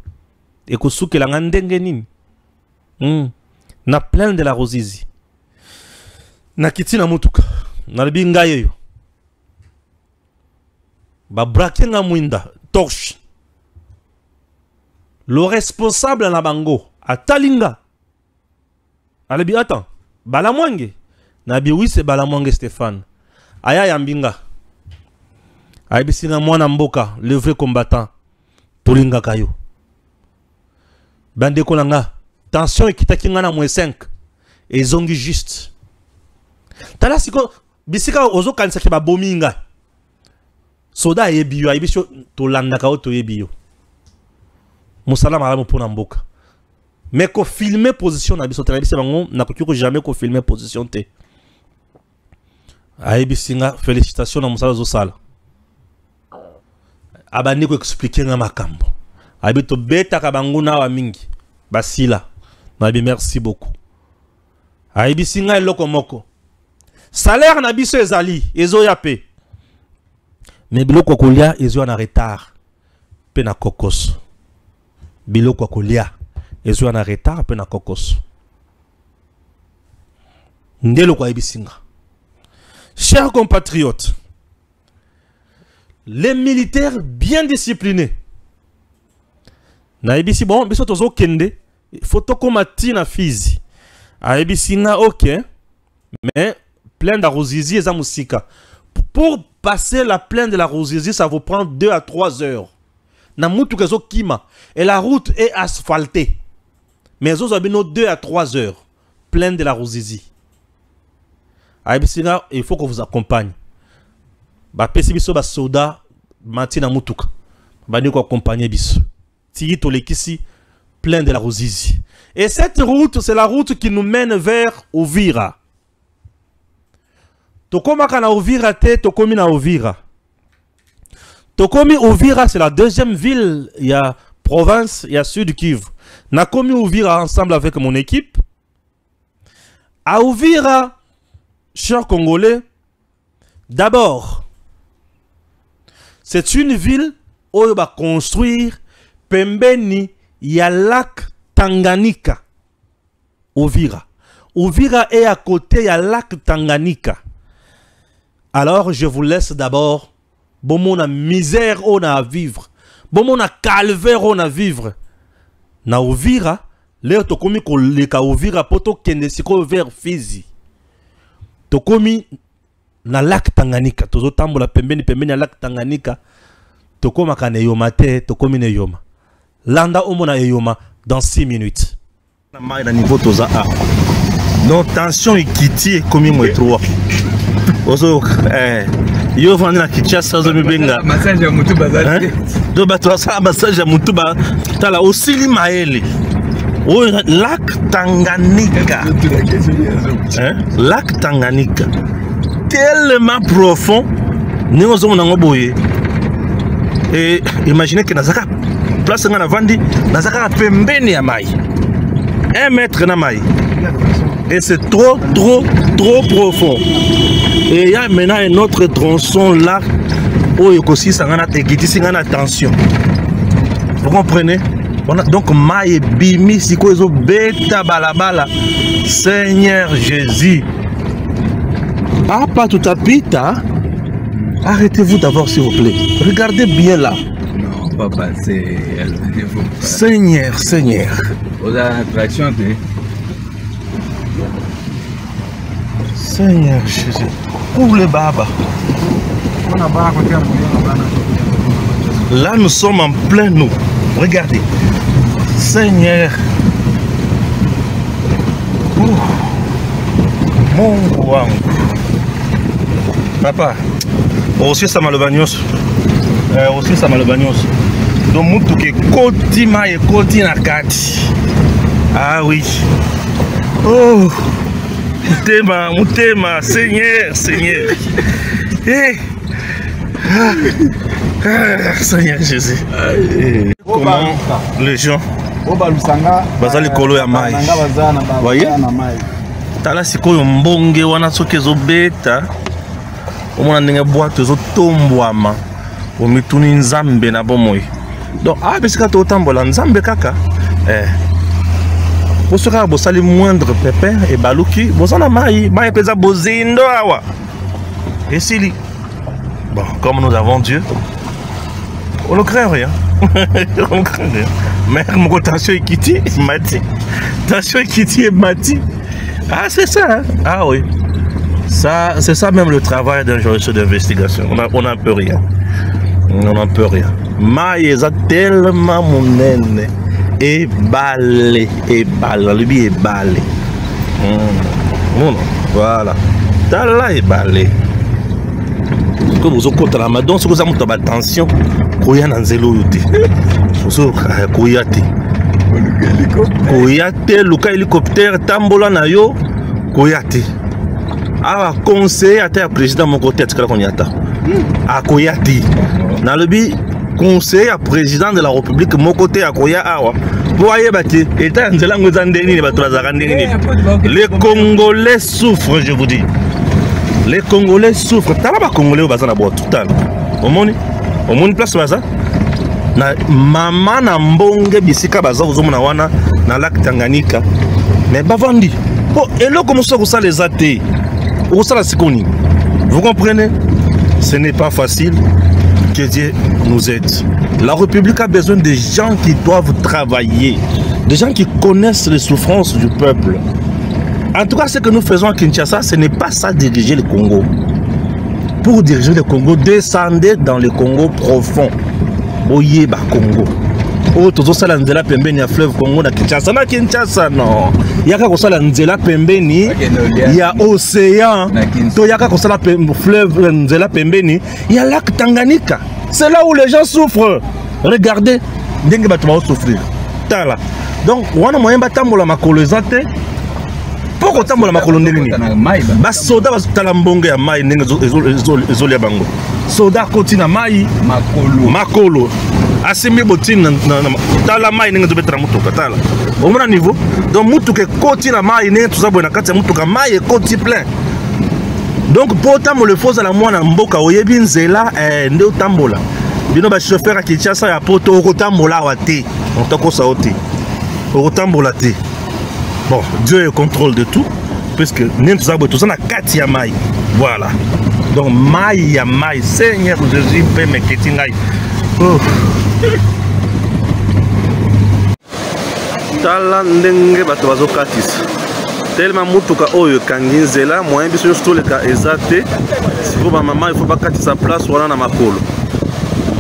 Ekusukela nga ndenge nini. Na plein de la Rosizi. Na kiti na mutuka. Na libi ngaye yo. Ba braquer nga mwinda. Torche. Le responsable na bango. Atalinga. Alibi attends. Balamwange. Nabi oui c'est Balamwange Stéphane. Aya yambinga. Aibi singa mwana mboka. Le vrai combattant. Tolinga kayo. Bande kolanga. Tension ekitaki nga na -5. Et zongi juste. Tala siko. Bisika ozo kanisa ki ba bominga. Soda yebiyo. Aibi sio tolanda kao to yebiyo. Musala malamu pona mboka. Mais qu'on filme position na biso télé bango na ko jamais qu'on filme position te. Aibi singa félicitations na musala zo sala. Abani ko expliquer nga makambo. Aibi to beta ka bango na wa mingi. Basila. Nabi merci beaucoup. Aibi singa eloko moko. Salaire na biso ezali ezo yape. Mais biloko kolia ezo na retard. Pe na kokos. Biloko kolia ezo na retard pe na kokos. Ndelo kwa ibisinga. Chers compatriotes, les militaires bien disciplinés. Na ibisi bon, biso tozo kende, photo komati na Fizi. A ibisinga OK, mais plein d'arrosizi eza musika. Pour passer la plaine de la Rosizi, ça vous prend 2 à 3 heures. Na mutu kezo kima et la route est asphaltée. Mais aux abino 2 à 3 heures. Plein de la Rosizi. Aïbisina, il faut qu'on vous accompagne. Ba pesi biso ba soda matina mutuka. Ba ni ko accompagner biso. Tigi to lekisi plein de la Rosizi. Et cette route, c'est la route qui nous mène vers Uvira. Tokoma kana Uvira te, tokomi na Uvira. Tokomi Uvira, c'est la deuxième ville, il y a province, il y a Sud Kivu. Nakomi Uvira ensemble avec mon équipe. À Uvira, chers Congolais, d'abord, c'est une ville où on va construire pembeni ya lac Tanganyika. Uvira. Uvira est à côté ya lac Tanganyika. Alors, je vous laisse d'abord. Bon, mon a misère on a à vivre. Bon, mon a calvaire on a à vivre. Na Uvira, l'air tokomi ko leka Uvira poto kende siko vers Fizi. Tokomi na lac Tanganyika. Tozo tambola pembeni ya lac Tanganyika. Tokoma kane yoma te, tokomi ne yoma. Landa omona yoma dans 6 minutes. Na niveau toza A. Donc tension ekiti komi mo 3. Ozo yo vandi na Kinshasa zo mibenga massage ya mutu bazali do bato sa massage ya mutu ba tala osili maele o lac Tanganyika lac Tanganyika tellement profond ni ozo mona ngoboye et imaginez que nazaka place ngana vandi nazaka pembeni ya mai 1 mètre na mai. Et c'est trop profond. Et il y a maintenant un autre tronçon là où il y a aussi attention. Vous comprenez? On a donc maï bimi sikozo beta balabala. Seigneur Jésus. Ah pas tout à pita. Arrêtez-vous d'abord s'il vous plaît. Regardez bien là. Non, papa, c'est Seigneur, Seigneur. Aux attractions, Seigneur Jésus. Ouvre le baba. Là, nous sommes en plein nous. Regardez. Seigneur. Ouh. Mungu wangu. Papa, aussi ça malobagnos. Aussi ça malobagnos. Donc mutu ke koti mai koti na kati. Ah oui. Oh. Mutema, Seigneur, Seigneur. Eh. Seigneur Jésus. Comment les gens baza likolo ya mai. Voyez? Tala sikoyo mbonge wana soki ezobeta. Omona ndenge boîte ezotombwama. Omituni nzambe na bomoi. Donc bisika totambola nzambe kaka. Pour ce cas, vous allez moindre pépin et baluki, vous en avez maï pesa bozindo awa. Et si bon, comme nous avons Dieu, on ne craint rien. On ne craint rien. Mais mon tension est quittée, mati. Tension est quittée, mati. Ah, c'est ça, hein? Ah oui. Ça, c'est ça même le travail d'un journaliste d'investigation. On n'en peut rien. On n'en peut rien. Maï est tellement monnaie. Et balé, lui est balé. Voilà. T'as là et balé. Comme vous avez la madon, si vous avez attention, Koya Nanzelo Yuti. Koyate. Koyate, Luka hélicoptère, Tambola Nayo, Koyate. Ah, conseiller à terre président mon côté, tu qu'on y a. Ah, Koyate. Dans le but. Conseil à président de la République, mon côté à Koya Awa. Voyez, les Congolais souffrent, je vous dis. Les Congolais souffrent. T'as pas Congolais au bazar à boire tout à l'heure. Au monde place bazar. Na maman na mbonge bisika bazar aux hommes na lac Tanganyika. Mais bavandi. Bon, et là comment ça les athées. Où ça la sikoni. Vous comprenez? Ce n'est pas facile. Que Dieu nous aide. La République a besoin de gens qui doivent travailler, des gens qui connaissent les souffrances du peuple. En tout cas, ce que nous faisons à Kinshasa, ce n'est pas ça diriger le Congo. Pour diriger le Congo, descendez dans le Congo profond. Oyeba Congo. Oh, tout ça, nzela pembeni ya fleuve Congo na Kinshasa. Na Kinshasa, non. Yaka kosala nzela pembeni ya océan. To yaka kosala fleuve nzela pembeni ya lac Tanganyika. C'est là où les gens souffrent. Regardez, ndenge bato ba souffrir. Tala. Donc, wana moyen batambola makolo ezate. Poko tambola makolo ndenge ni. Ba soda ba tala mbonge ya mai ndenge ezoli ya bango. Soda kotina mai makolo. Asimbi botine tala mai ndenge zobetela mutuka tala. Omona niveau. Donc mutuka koti na mai ndenge tuzabona kati ya mutuka mai ekoti plein. Donc pour tambola foza la mwana mboka oyebi nzela nde otambola. Bino ba chauffeur a Kinshasa ya poto okotambola wa te. On tokosa ote. Okotambola te. Bon, Dieu est au contrôle de tout puisque nous avons tout ça na kati ya mai. Voilà. Donc mai ya mai, Seigneur Jésus peut me ketingai. Oh. Tala ndenge bato bazokatisa tellement mutuka oyo kangi nzela moyen biso nyonso toleka eza te siko bamama ifo bakatisa place wana na makolo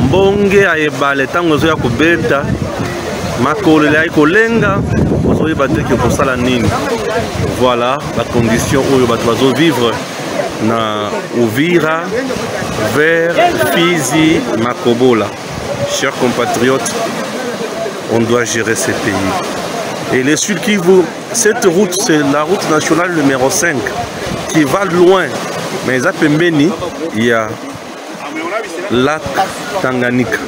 mbonge ya ebale ntango ezoya kobeta makolo elai kolenga ozoyeba te ke kosala nini. Voilà bacondition oyo bato bazovivre na Uvira vers Fizi Makobola. Chers compatriotes, on doit gérer ces pays. Et les Sud Kivu, cette route, c'est la route nationale numéro 5 qui va loin. Mais à Pembeni, il y a lac Tanganyika.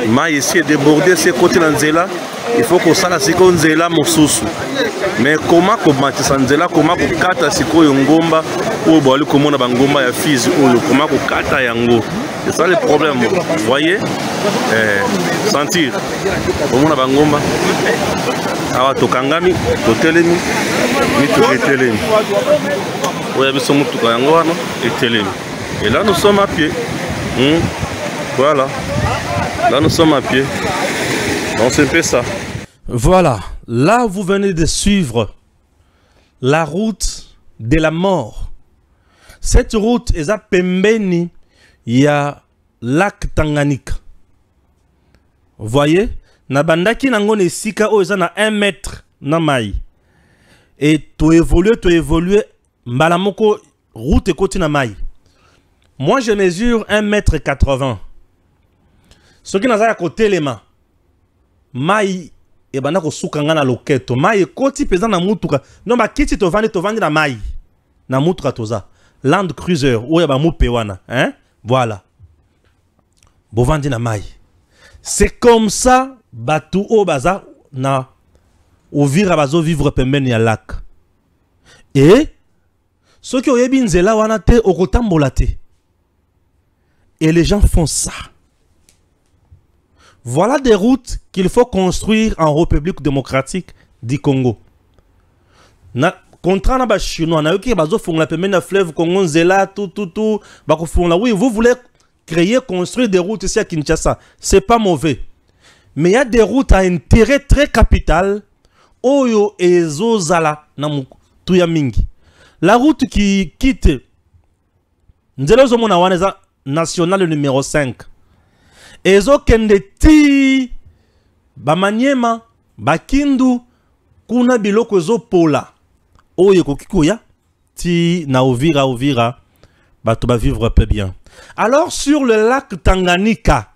Mais ici, déborder ces côtés d'Anzela, il faut que ça la siko Nzela mosusu. Mais comment combattre ça Nzela, comment kata siko yongomba ou bali komona bangomba ya Fizi ou comment kata yango. C'est ça le problème, vous voyez? Sentir. Komona bangomba. Awa tokangami, totelemi, mitu etelemi. Oya biso mutuka yango wana etelemi. Et là nous sommes à pied. Voilà. Là nous sommes à pied. Donc c'est un peu ça. Voilà. Là vous venez de suivre la route de la mort. Cette route est à Pembeni. Il y a lac Tanganyika. Vous voyez? Nabandaki nangone sika o eza na 1 mètre na mai. Et tu évolues Mbalamoko, route et côté na maï. Moi, je mesure 1,80 m. Ce qui n'a pas à côté les mains. Maï, et ben, ko soukanga na loketo. Maï, côté pesant na mutuka. Non, bah, kiti to vandi na maï. Na mutuka toza. Land Cruiser, ou yaba mou pewana. Hein? Voilà. Bovandi na maï. C'est comme ça, batou o baza na ouvir bazo vivre pembeni ya lac. Et ceux qui ont yebi nzela wana te okotambola te. Et les gens font ça. Voilà des routes qu'il faut construire en République démocratique du Congo. Contrat na ba chinois na yoki bazo fonga pembeni na fleuve Congo nzela tout bako fonga. Oui, vous voulez créer, construire des routes ici à Kinshasa. C'est pas mauvais. Mais il y a des routes à intérêt très capital. Oyo ezozala na mutuya mingi. La route qui quitte Nzelo Zomona Waneza national numéro 5. Ezo kende ti Bamanyema, Bakindu, kuna biloko ezo pola. Oyo kokikoya ti na Uvira, bato ba vivre peu bien. Alors sur le lac Tanganyika,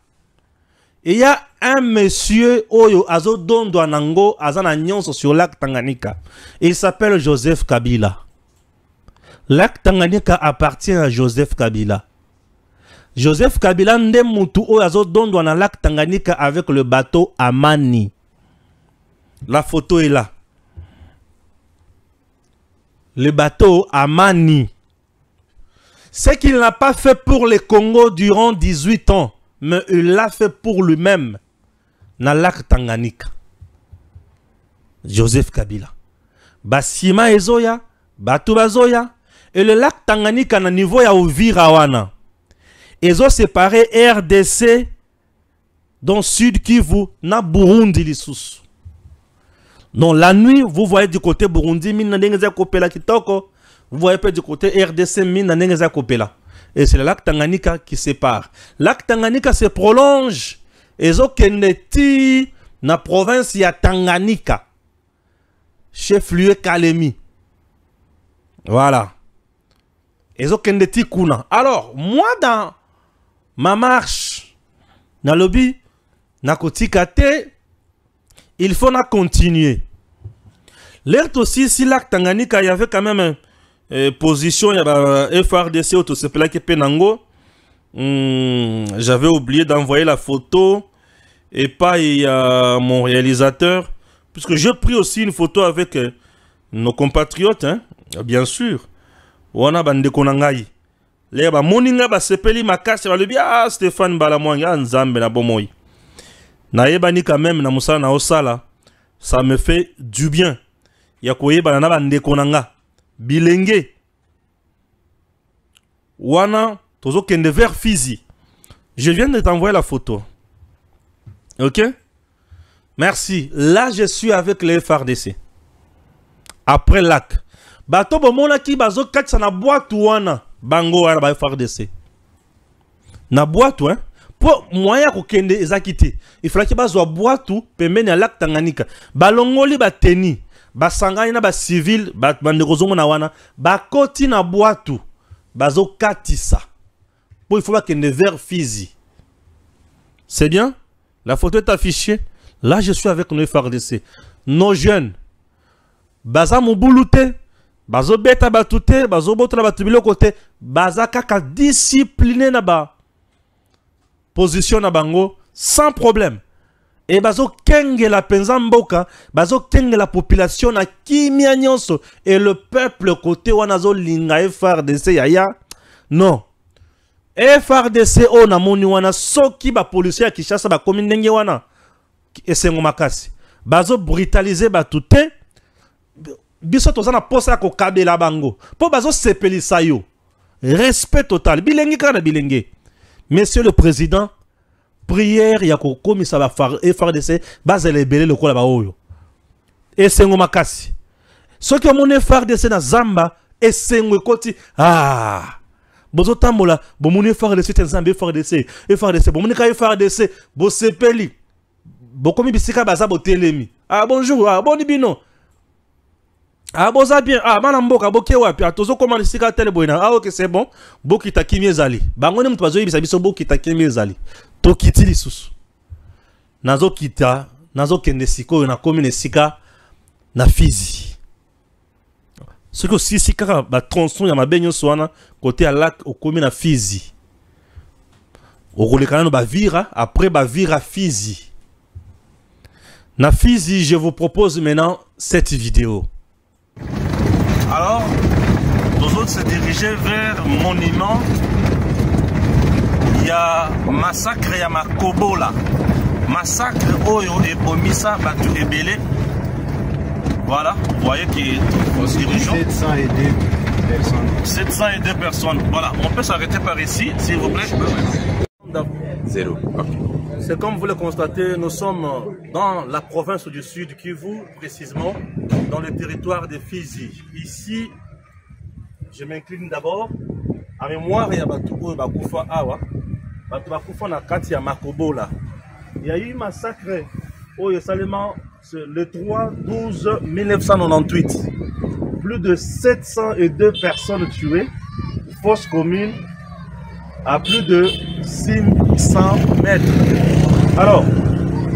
il y a un monsieur Oyo Azo Dondo Anango Azana Nyonso sur le lac Tanganyika. Il s'appelle Joseph Kabila. Lac Tanganyika appartient à Joseph Kabila. Joseph Kabila nde mutu Oyo Azo Dondo na lac Tanganyika avec le bateau Amani. La photo est là. Le bateau Amani. Ce qu'il n'a pas fait pour le Congo durant 18 ans, mais il l'a fait pour lui-même dans le lac Tanganyika. Joseph Kabila. Basima ezoya, batu bazoya, et le lac Tanganyika na niveau ya Uvira wana. Ezo séparé RDC dans Sud Kivu na Burundi lisusu. Donc la nuit, vous voyez du côté Burundi, mine na kopela kitoko. Vous voyez pas du côté RDC, mine na nengeza kopela. Et c'est le lac Tanganyika qui sépare. Le lac Tanganyika se prolonge. Ezo keneti na province ya Tanganyika. Chef-lieu Kalemi. Voilà. Ezo keneti kuna. Alors, moi dans ma marche, na lobby, na kotika te, il faut na continuer. L'air aussi, si lac Tanganyika, il y avait quand même position, il y avait FRDC, Autosepelaki Penango. J'avais oublié d'envoyer la photo. Et pas il y a mon réalisateur. Puisque j'ai pris aussi une photo avec nos compatriotes, hein, bien sûr. Wana bande konangai. Les ba moninga ba sepeli makasi ba lebi ah Stéphane Balamwanga nzambe na bomoi. Na yebani quand même na musala na osala. Ça me fait du bien. Ya koyeba na bande konanga. Bilenge. Wana tozo kende vers Fizi. Je viens de t'envoyer la photo. Ok? Merci. Là, je suis avec les FRDC. Après lac. Bato bomona ki bazo katsa na boîte wana. Bango wana ba FRDC. Na boîte hein. Pour moyen ko kende ezakite. Il fallait que bazo boîte pembeni ya lac Tanganyika. Balongoli ba teni. Ba sangani na ba civil ba bande kozomo na wana. Ba koti na boîte. Bazo katisa. Pour il faut pas kende vers Fizi. C'est bien? La photo est affichée. Là, je suis avec nos FRDC. Nos jeunes. Baza mobulute. Bazo beta batute. Bazo botra batubilo côté. Baza kaka discipliné na ba. Position na bango. Sans problème. Et bazo kenge la penzamboka. Bazo kenge la population na kimia nyonso. Et le peuple côté wanazo linga FRDC yaya. Non. FRDC o na moni wana soki ba policier ki chassa ba commune ndenge wana. Esengo makasi bazo brutaliser batute biso tozana posa ko kabela bango po bazo sepelisa yo respect total bilengi kana bilenge. Monsieur le président, prière ya ko komisa ba FRDC bazele belé le kola ba oyo esengo makasi soki omone FRDC na zamba esengo ekoti ah bozo tambola bomone FRDC tenzambe FRDC bomone ka FRDC bo sepeli Bokomi bisika baza botelemi. Ah bonjour, ah boni bino. Ah, boza bien. Ah, manamboka, boke wapi. Atozo comment sika tele boina. Ah, ok, c'est bon. Boki takimi ezali. Bangone mtu bazo yibisa biso boki takimi ezali. To kitili susu. Nazo kita, nazo kende siko na commune sika na Fizi. Ce que si sika ba tronçon ya mabenyo soana côté à lac au commune na Fizi. Au rolekana no ba vira, après ba vira Fizi. Na Fizi, je vous propose maintenant cette vidéo. Alors, nous autres se diriger vers monument. Il y a massacre ya Makobola. Massacre Oyo et Bomissa Batu Ebele. Voilà, vous voyez qu'on se dirige. 702 personnes. 702 personnes. Voilà, on peut s'arrêter par ici, s'il vous plaît. 0. Okay. C'est comme vous le constatez, nous sommes dans la province du Sud Kivu, précisément dans le territoire de Fizi. Ici, je m'incline d'abord à mémoire il y a Batu Bakufa Awa, Batu Bakufa na kati ya Makobola. Il y a eu massacre au Yesalema le 3/12/1998. Plus de 702 personnes tuées, force commune à plus de 600 mètres. Alors,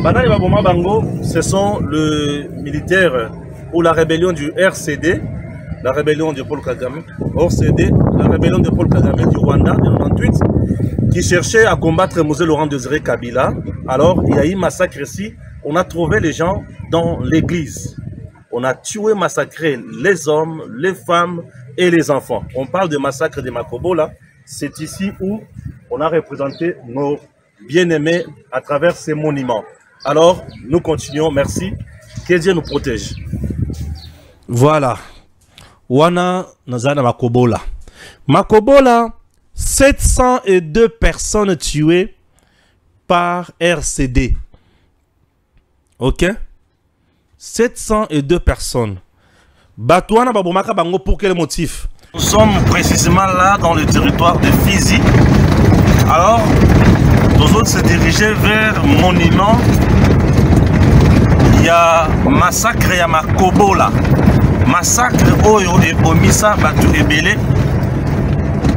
Banani Baboma Bango, ce sont les militaires ou la rébellion du RCD, la rébellion de Paul Kagame, RCD, la rébellion de Paul Kagame du Rwanda de 98, qui cherchait à combattre Mosé Laurent Désiré Kabila. Alors, il y a eu massacre ici. On a trouvé les gens dans l'église. On a tué, massacré les hommes, les femmes et les enfants. On parle de massacre de Makobola. C'est ici où on a représenté nos bien-aimés à travers ces monuments. Alors, nous continuons. Merci. Que Dieu nous protège. Voilà. Wana Nazana Makobola. Makobola, 702 personnes tuées par RCD. Ok? 702 personnes. Batouana Babomaka Bango, pour quel motif? Nous sommes précisément là dans le territoire de Fizi. Alors, nous autres se diriger vers monument. Il y a massacre ya Makobola. Massacre Oyo et Bomissa Batu Ebele.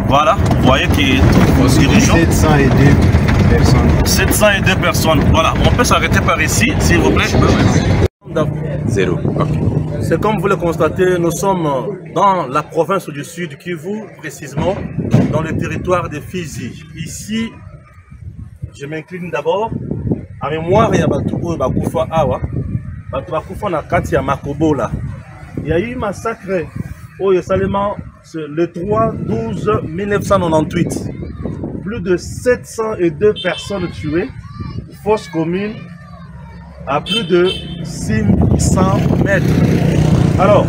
Voilà, vous voyez qu'on se dirige. 702 personnes. 702 personnes. Voilà, on peut s'arrêter par ici, s'il vous plaît. 0. Okay. C'est comme vous le constatez, nous sommes dans la province du Sud Kivu, précisément dans le territoire de Fizi. Ici, je m'incline d'abord à mémoire il y a Batu Bakufa Awa, Batu Bakufa na kati ya Makobola. Il y a eu massacre au Yesalema le 3/12/1998. Plus de 702 personnes tuées, force commune à plus de 600 mètres. Alors,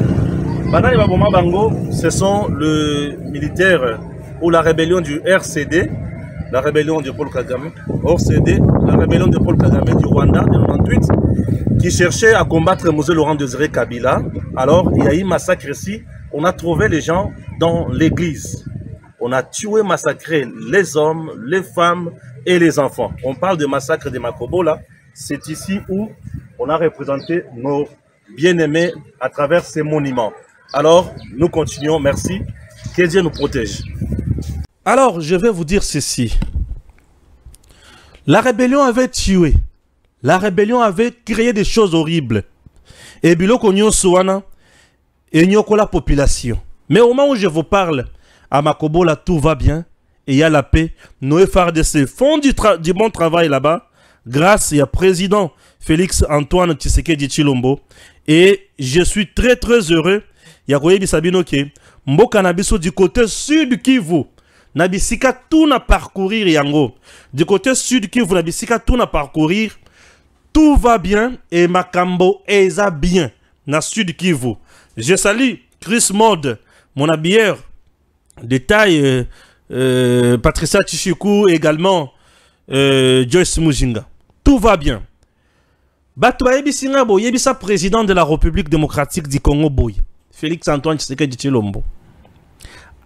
Banani Baboma Bango, ce sont les militaires ou la rébellion du RCD, la rébellion de Paul Kagame, RCD, la rébellion de Paul Kagame du Rwanda de 98, qui cherchait à combattre Mosé Laurent Désiré Kabila. Alors, il y a eu massacre ici. On a trouvé les gens dans l'église. On a tué, massacré les hommes, les femmes et les enfants. On parle de massacre de Makobola. C'est ici où on a représenté nos bien-aimés à travers ces monuments. Alors, nous continuons. Merci. Que Dieu nous protège. Alors, je vais vous dire ceci. La rébellion avait tué. La rébellion avait créé des choses horribles. Et biloko nyonsoana et nyoko la population. Mais au moment où je vous parle, à Makobola, tout va bien. Et il y a la paix. Nos FARDC font du bon travail là-bas. Grâce au président Félix Antoine Tshisekedi Tshilombo. Et je suis très heureux. Yakoye Bisabino ke Mboka Nabiso du côté sud Kivu. Nabisika tout na parcourir yango. Du côté sud Kivu, Nabisika tout na parcourir. Tout va bien et Makambo eza bien. Na sud Kivu. Je salue Chris Mode, mon habilleur de taille, Patricia Tshichikou, également Joyce Mujinga. Tout va bien. Bato Yebisinga Bo, Yebisa président de la République démocratique du Congo Boy, Félix Antoine Tshisekedi Tshilombo.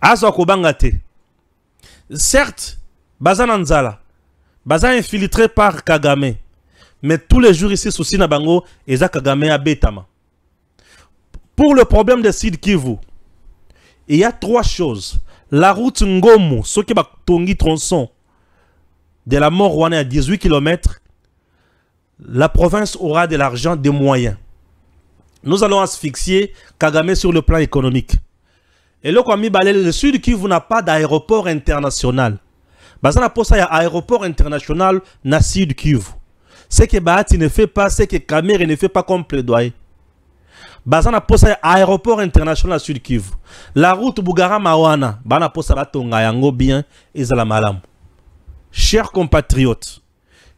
Azo Kobangate. Certes, Bazan Nzala, Bazan infiltré par Kagame. Mais tous les jours ici, souci na bango, Eza Kagame a Betama. Pour le problème de Sud Kivu, il y a 3 choses. La route Ngomo, ce qui va tongi tronçon de la mort Rwanda à 18 km, la province aura de l'argent, des moyens. Nous allons asphyxier Kagame sur le plan économique. Et là, comme le Sud Kivu n'a pas d'aéroport international. Bazana posa ya aéroport international na Sud Kivu. Ce que Bahati ne fait pas, ce que Kamere ne fait pas comme plaidoyer. Bazana posa ya aéroport international Sud Kivu. La route Bugara-Mawana, bana posa batonga yango bien ezala malamu. Chers compatriotes,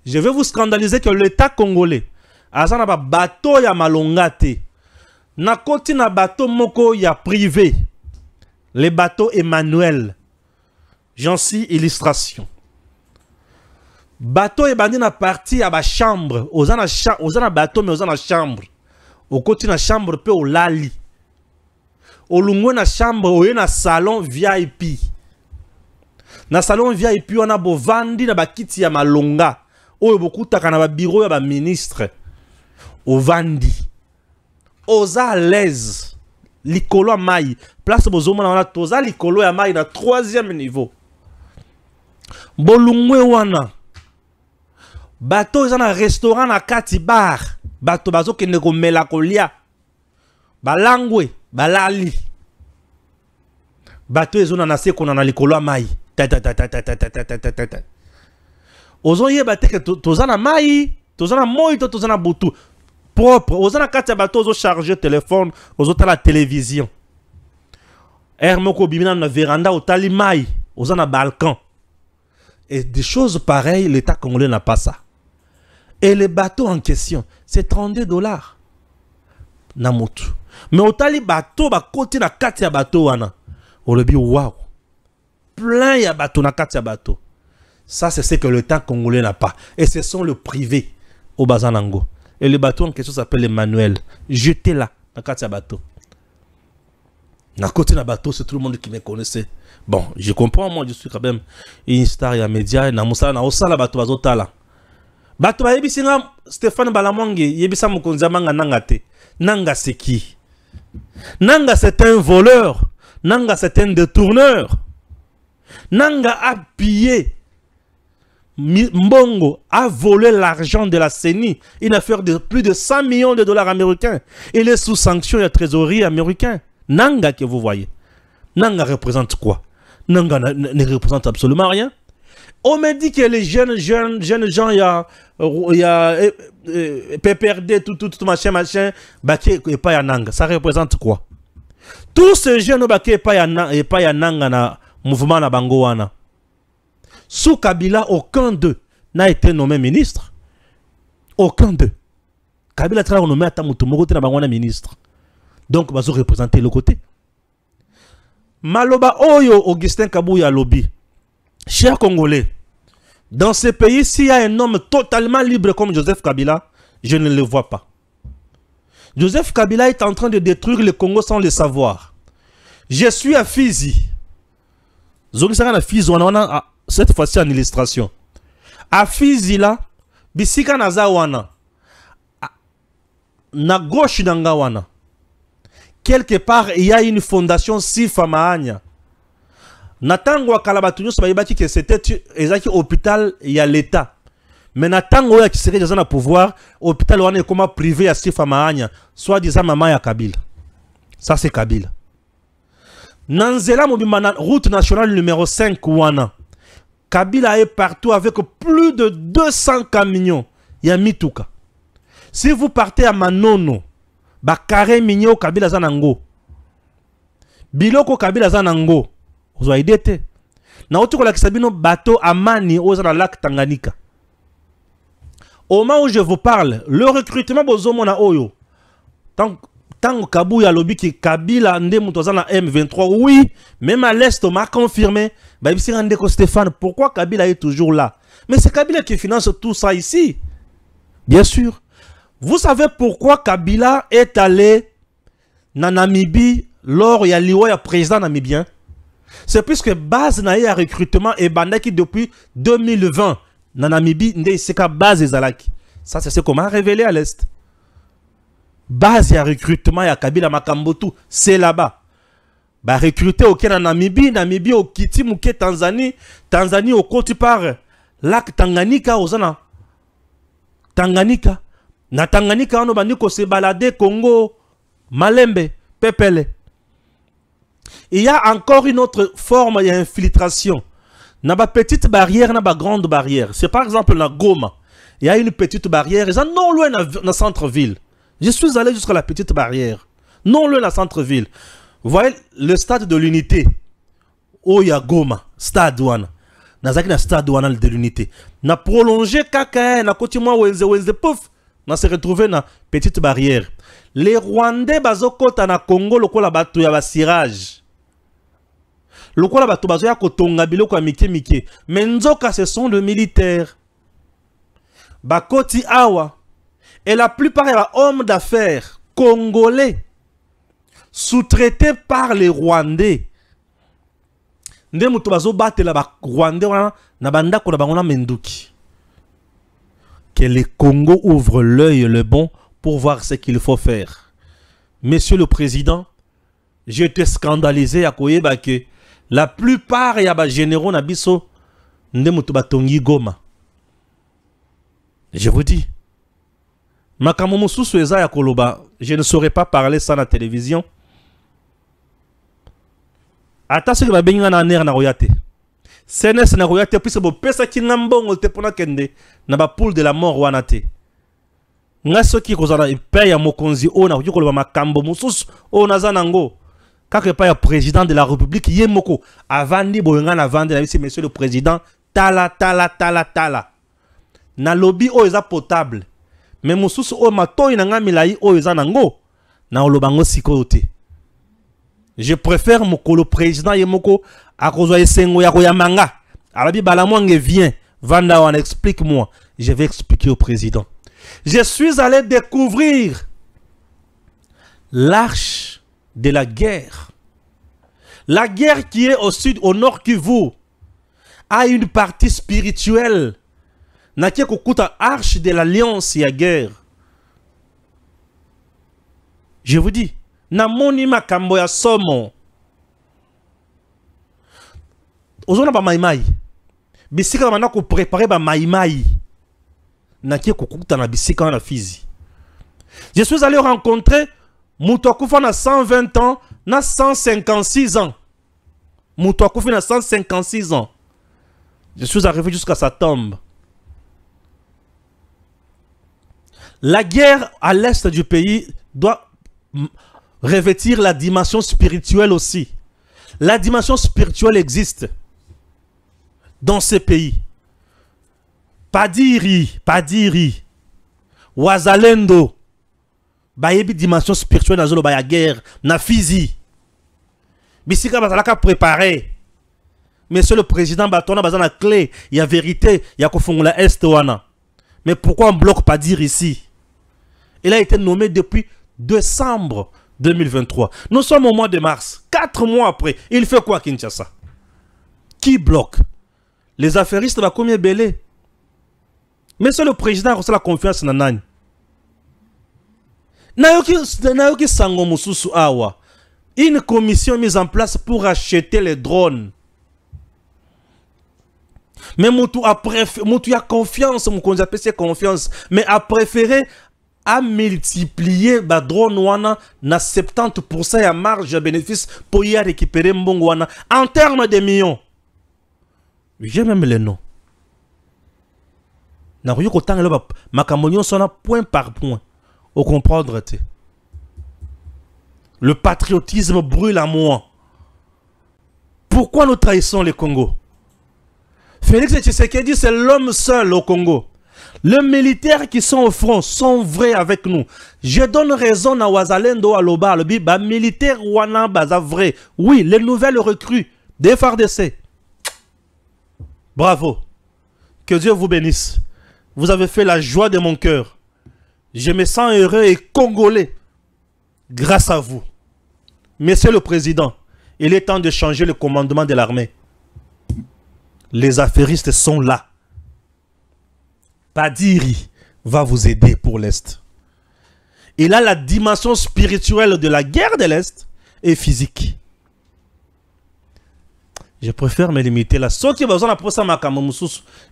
je vais vous scandaliser que l'État congolais azana ba bateau ya malongate. Na koti na bateau moko ya privé. Les bateaux Emmanuel. J'en suis illustration. Bateau et bandi na parti à ba chambre. Ozana bateau mais ozana chambre. Au côté na chambre pe au lali. Au lungo na chambre au na salon VIP. Na salon VIP on a bovandi na bakiti ya malonga. Oyo bokutaka na ba bureau ya ba ministre. Au vandi. Oza à l'aise. Likolo ya mai. Place bozomona wana toza likolo ya mai na 3e niveau. Bolungwe wana. Bato eza na restaurant na kati bar. Bato bazo kende komela kolia. Balangwe, balali. Bato ezona na se kona na likolo ya mai. Ozo ye bateke toza na mai, toza na moi to toza na butu. Propre. Ozo na kati ya bato ozo charger téléphone, ozo ta la télévision. Moko bimina na véranda otali mai, ozo na balcon. Et des choses pareilles, l'État congolais n'a pas ça. Et les bateaux en question, c'est $32. Namutu. Mais otali bateau, ba côté na kati ya bateau wana. On le dit waouh. Plein ya bateau na kati ya bateau. Ça c'est ce que l'État congolais n'a pas. Et ce sont le privé au Bazanango. Et le bateau en question s'appelle Emmanuel. J'étais là, na kati ya bateau. Na côté na bateau, c'est tout le monde qui me connaissait. Bon, je comprends, moi je suis quand même une star ya média. Na musala na osala bateau bazotala. Bateau ba yebisinga Stéphane Balamonge, yebisa mukonza manga nanga te. Nanga c'est qui? Nanga c'est un voleur. Nanga c'est un détourneur. Nanga a pillé. Mbongo a volé l'argent de la CENI. Une affaire de plus de 100 millions de dollars américains. Il est sous sanction de la trésorerie américaine. Nanga que vous voyez. Nanga représente quoi? Nanga ne représente absolument rien. On me dit que les jeunes gens, il y a PPRD, tout machin, baké et pas ya Nanga. Ça représente quoi? Tous ces jeunes baké et pas ya Nanga na mouvement na Bangoana. Sous Kabila, aucun d'eux n'a été nommé ministre. Aucun d'eux. Kabila a nommé à Tamutumoko na Bangoana ministre. Donc, ils ont représenté le côté. Maloba Oyo Augustin Kabouya Lobby. Chers Congolais, dans ce pays, s'il y a un homme totalement libre comme Joseph Kabila, je ne le vois pas. Joseph Kabila est en train de détruire le Congo sans le savoir. Je suis à Fizi. Cette fois-ci en illustration. À Fizi là, Bisika Nazawana. Na gauche d'Angawana. Quelque part, il y a une fondation Sifa Mahania. Natangwa Kalabatunyo Sabayibaki que c'était un hôpital, il y a l'État. Mais Natangwa qui serait dans le pouvoir, hôpital on est comme privé à Sifa Mahania, soit disant maman ya Kabila. Ça c'est Kabila. Nanzela Mobimana, route nationale numéro 5 Wana. Kabila est partout avec plus de 200 camions. Il y a Mituka. Si vous partez à Manono, Bakare Minyo Kabila Zanango. Biloko Kabila Zanango. Vous avez été. Na otu kola kisabino bateau Amani aux lac Tanganyika. Au moment où je vous parle, le recrutement bozomona oyo. Tant Kabouya lobby qui Kabila nde mutozana M23, oui, même à l'est on m'a confirmé. Bah ici Randeko Stéphane, pourquoi Kabila est toujours là? Mais c'est Kabila qui finance tout ça ici. Bien sûr. Vous savez pourquoi Kabila est allé na Namibie lors il y a liwa ya président namibien? C'est puisque base na ya recrutement et bandaki depuis 2020 na Namibie nde seka base ezalaki. Ça c'est ce qu'on m'a révélé à l'est. base ya recrutement ya Kabila Makambotu, c'est là-bas. Ba recruter au Kenya Namibie, Namibie au Kiti Muke Tanzanie, Tanzanie au côté par lac Tanganyika ozana. Tanganyika. Na Tanganyika on baniko se balader Congo, Malembe, Pepele. Il y a encore une autre forme d'infiltration. Dans la petite barrière, dans la grande barrière. C'est par exemple la Goma. Il y a une petite barrière. Ils non loin dans le centre-ville. Je suis allé jusqu'à la petite barrière. Non loin dans le centre-ville. Vous voyez le stade de l'unité. Oh, il y a Goma. Stade Douane. Dans le stade Douane de l'unité. On a prolongé Kaka. On a continué à pouf. On s'est retrouvé dans la petite barrière. Les Rwandais, bazokota na Congo, le kola batu ya basirage. Le kola batu bazo ya kotonga biloko ya mike mike. Mais nzoka, ce sont les militaires. Bakoti awa. Et la plupart des hommes d'affaires congolais sous-traités par les Rwandais. Nde mutu bazo bate la ba Rwandais wana na bandako na bangona menduki. Que les Congo ouvrent l'œil le bon pour voir ce qu'il faut faire. Monsieur le Président, j'ai été scandalisé à Koyeba que la plupart ya ba généraux na biso nde mutu batongi Goma. Je vous dis, Makambo mususu eza ya koloba, je ne saurais pas parler ça à la télévision. Ata ce que ba benga na ner na royate. CNS na royate puisse bo pesa ki ngambongo te pona kende na ba poule de la mort wana te. Nga soki kozana paye ya mokonzi ona ko koloba makambo mususu ona zanango. Kaka pa ya président de la République yemoko avandi boyenga na vendre na bisi monsieur le président tala. Na lobby o eza potable. Mais mususu o matoyi na nga milai o eza nango na olobango sikoyo te. Je préfère mokolo président yemoko akozwa esengo ya koyamanga. Alabi balamwange vient vanda wana explique-moi. Je vais expliquer au président. Je suis allé découvrir l'arche de la guerre. La guerre qui est au sud, au nord Kivu, a une partie spirituelle. Nakie kokuta arche de l'alliance ya guerre. Je vous dis, namoni makambo ya somo. Ozona ba maimai. Bisika na ko préparer ba maimai. Nakie kokuta na bisika na Fizi. Je suis allé rencontrer Moutouakoufa na 120 ans, na 156 ans. Moutouakoufa na 156 ans. Je suis arrivé jusqu'à sa tombe. La guerre à l'est du pays doit revêtir la dimension spirituelle aussi. La dimension spirituelle existe dans ces pays. Padiri, Wazalendo, bayebi dimension spirituelle dans la guerre, na Fizi. Bisika bazalaka préparé. Monsieur le président Batona bazana clé, il y a vérité, il y a kofungola est wana. Mais pourquoi on bloque Padiri ici? Il a été nommé depuis décembre 2023. Nous sommes au mois de mars. 4 mois après, il fait quoi Kinshasa? Qui bloque? Les affairistes va combien belé? Monsieur le président a reçu la confiance dans Nani. Nayoki sango mususu awa. Une commission mise en place pour acheter les drones. Mais Moutou a confiance, Moukonzi a PC confiance, mais a préféré à multiplier les drones wana na 70% ya marge de bénéfice pour y récupérer mbongo wana en termes de millions. J'ai même les noms. Na ruyo kotanga lo makambo sona point par point. Au comprendre te. Le patriotisme brûle en moi. Pourquoi nous trahissons les Congo? Félix Tshisekedi, c'est l'homme seul au Congo. Les militaires qui sont au front sont vrais avec nous. Je donne raison à Wazalendo Aloba, le biba militaire wana baza vrai. Oui, les nouvelles recrues des FARDC. Bravo. Que Dieu vous bénisse. Vous avez fait la joie de mon cœur. Je me sens heureux et congolais grâce à vous. Monsieur le Président, il est temps de changer le commandement de l'armée. Les affairistes sont là. Padiri va vous aider pour l'Est. Il a la dimension spirituelle de la guerre de l'Est et physique. Je préfère me limiter là. Ceux qui ont besoin de ma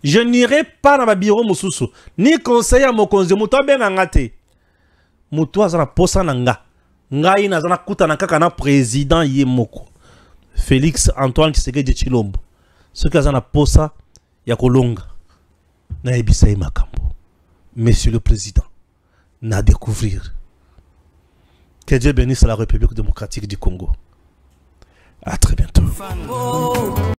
je n'irai pas dans ma bureau Moussousou. Ni conseiller à mon conseiller. Moutou ben angate. Moutou azana posa nanga. Ngai na zana kuta na kaka na président yemoko. Félix Antoine Tshisekedi Tshilombo. Ceux qui azana posa ya kolonga. Na ebisa makambo. Monsieur le Président, na découvrir. Que Dieu bénisse la République démocratique du Congo. À très bientôt.